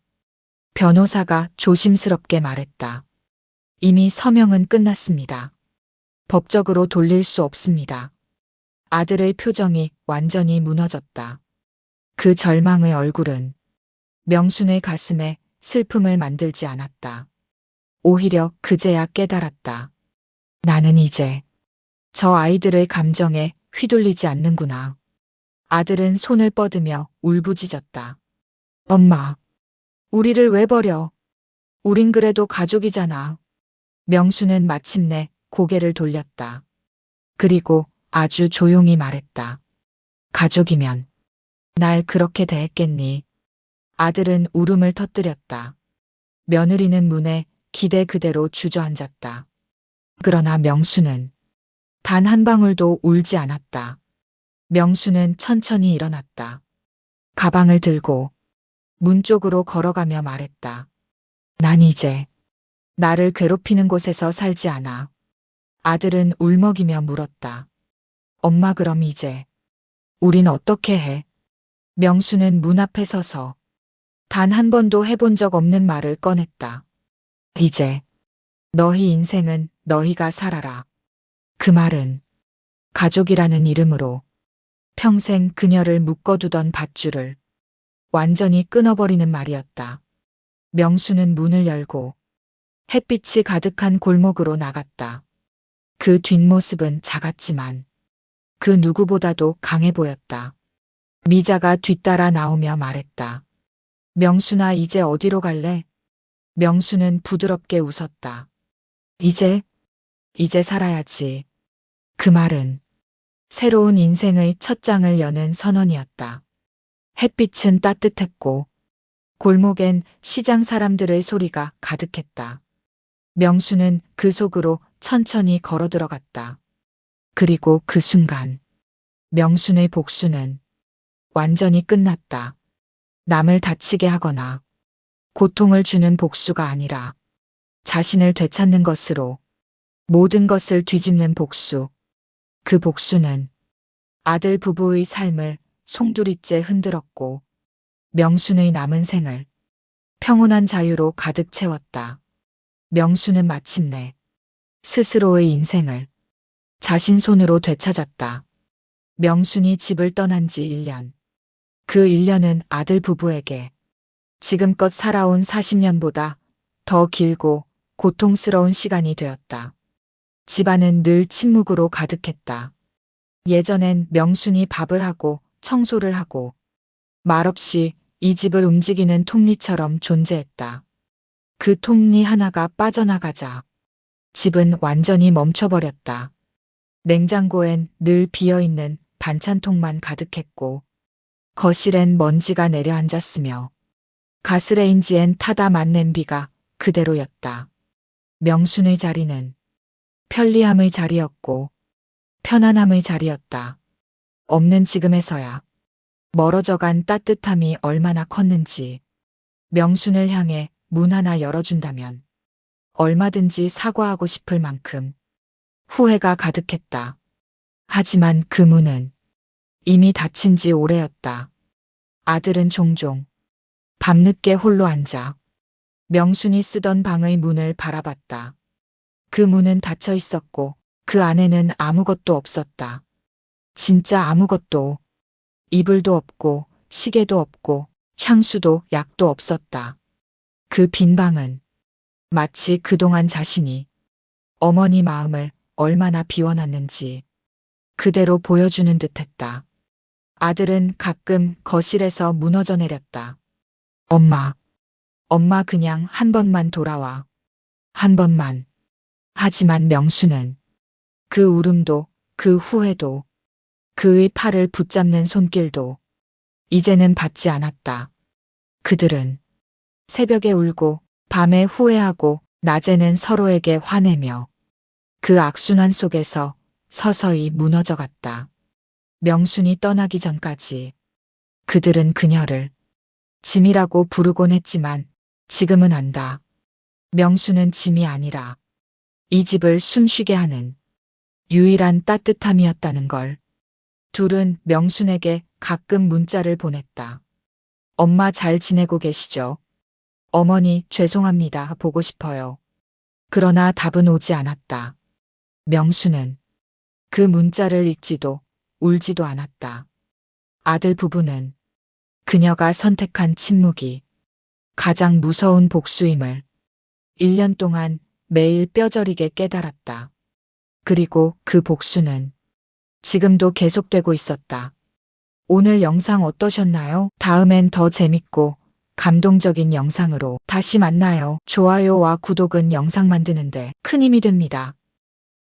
변호사가 조심스럽게 말했다. 이미 서명은 끝났습니다. 법적으로 돌릴 수 없습니다. 아들의 표정이 완전히 무너졌다. 그 절망의 얼굴은 명순의 가슴에 슬픔을 만들지 않았다. 오히려 그제야 깨달았다. 나는 이제 저 아이들의 감정에 휘둘리지 않는구나. 아들은 손을 뻗으며 울부짖었다. 엄마, 우리를 왜 버려? 우린 그래도 가족이잖아. 명수는 마침내 고개를 돌렸다. 그리고 아주 조용히 말했다. 가족이면 날 그렇게 대했겠니? 아들은 울음을 터뜨렸다. 며느리는 문에 기대 그대로 주저앉았다. 그러나 명수는 단 한 방울도 울지 않았다. 명수는 천천히 일어났다. 가방을 들고 문 쪽으로 걸어가며 말했다. 난 이제 나를 괴롭히는 곳에서 살지 않아. 아들은 울먹이며 물었다. 엄마 그럼 이제 우린 어떻게 해? 명수는 문 앞에 서서 단 한 번도 해본 적 없는 말을 꺼냈다. 이제 너희 인생은 너희가 살아라. 그 말은 가족이라는 이름으로 평생 그녀를 묶어두던 밧줄을 완전히 끊어버리는 말이었다. 명수는 문을 열고 햇빛이 가득한 골목으로 나갔다. 그 뒷모습은 작았지만 그 누구보다도 강해 보였다. 미자가 뒤따라 나오며 말했다. 명순아 이제 어디로 갈래? 명수는 부드럽게 웃었다. 이제 살아야지. 그 말은 새로운 인생의 첫 장을 여는 선언이었다. 햇빛은 따뜻했고 골목엔 시장 사람들의 소리가 가득했다. 명수는 그 속으로 천천히 걸어 들어갔다. 그리고 그 순간 명순의 복수는 완전히 끝났다. 남을 다치게 하거나 고통을 주는 복수가 아니라 자신을 되찾는 것으로 모든 것을 뒤집는 복수. 그 복수는 아들 부부의 삶을 송두리째 흔들었고 명순의 남은 생을 평온한 자유로 가득 채웠다. 명수는 마침내 스스로의 인생을 자신 손으로 되찾았다. 명순이 집을 떠난 지 1년. 그 1년은 아들 부부에게 지금껏 살아온 40년보다 더 길고 고통스러운 시간이 되었다. 집안은 늘 침묵으로 가득했다. 예전엔 명순이 밥을 하고 청소를 하고 말없이 이 집을 움직이는 톱니처럼 존재했다. 그 톱니 하나가 빠져나가자 집은 완전히 멈춰버렸다. 냉장고엔 늘 비어있는 반찬통만 가득했고 거실엔 먼지가 내려앉았으며 가스레인지엔 타다 만 냄비가 그대로였다. 명순의 자리는 편리함의 자리였고 편안함의 자리였다. 없는 지금에서야 멀어져간 따뜻함이 얼마나 컸는지 명순을 향해 문 하나 열어준다면 얼마든지 사과하고 싶을 만큼 후회가 가득했다. 하지만 그 문은 이미 닫힌 지 오래였다. 아들은 종종 밤늦게 홀로 앉아 명순이 쓰던 방의 문을 바라봤다. 그 문은 닫혀 있었고 그 안에는 아무것도 없었다. 진짜 아무것도. 이불도 없고 시계도 없고 향수도 약도 없었다. 그 빈 방은 마치 그동안 자신이 어머니 마음을 얼마나 비워놨는지 그대로 보여주는 듯했다. 아들은 가끔 거실에서 무너져 내렸다. 엄마 그냥 한 번만 돌아와. 한 번만. 하지만 명수는 그 울음도 그 후회도 그의 팔을 붙잡는 손길도 이제는 받지 않았다. 그들은 새벽에 울고 밤에 후회하고 낮에는 서로에게 화내며 그 악순환 속에서 서서히 무너져갔다. 명순이 떠나기 전까지 그들은 그녀를 짐이라고 부르곤 했지만 지금은 안다. 명수는 짐이 아니라 이 집을 숨쉬게 하는 유일한 따뜻함이었다는 걸. 둘은 명순에게 가끔 문자를 보냈다. 엄마 잘 지내고 계시죠? 어머니, 죄송합니다. 보고 싶어요. 그러나 답은 오지 않았다. 명수는 그 문자를 읽지도 울지도 않았다. 아들 부부는 그녀가 선택한 침묵이 가장 무서운 복수임을 1년 동안 매일 뼈저리게 깨달았다. 그리고 그 복수는 지금도 계속되고 있었다. 오늘 영상 어떠셨나요? 다음엔 더 재밌고 감동적인 영상으로 다시 만나요. 좋아요와 구독은 영상 만드는데 큰 힘이 됩니다.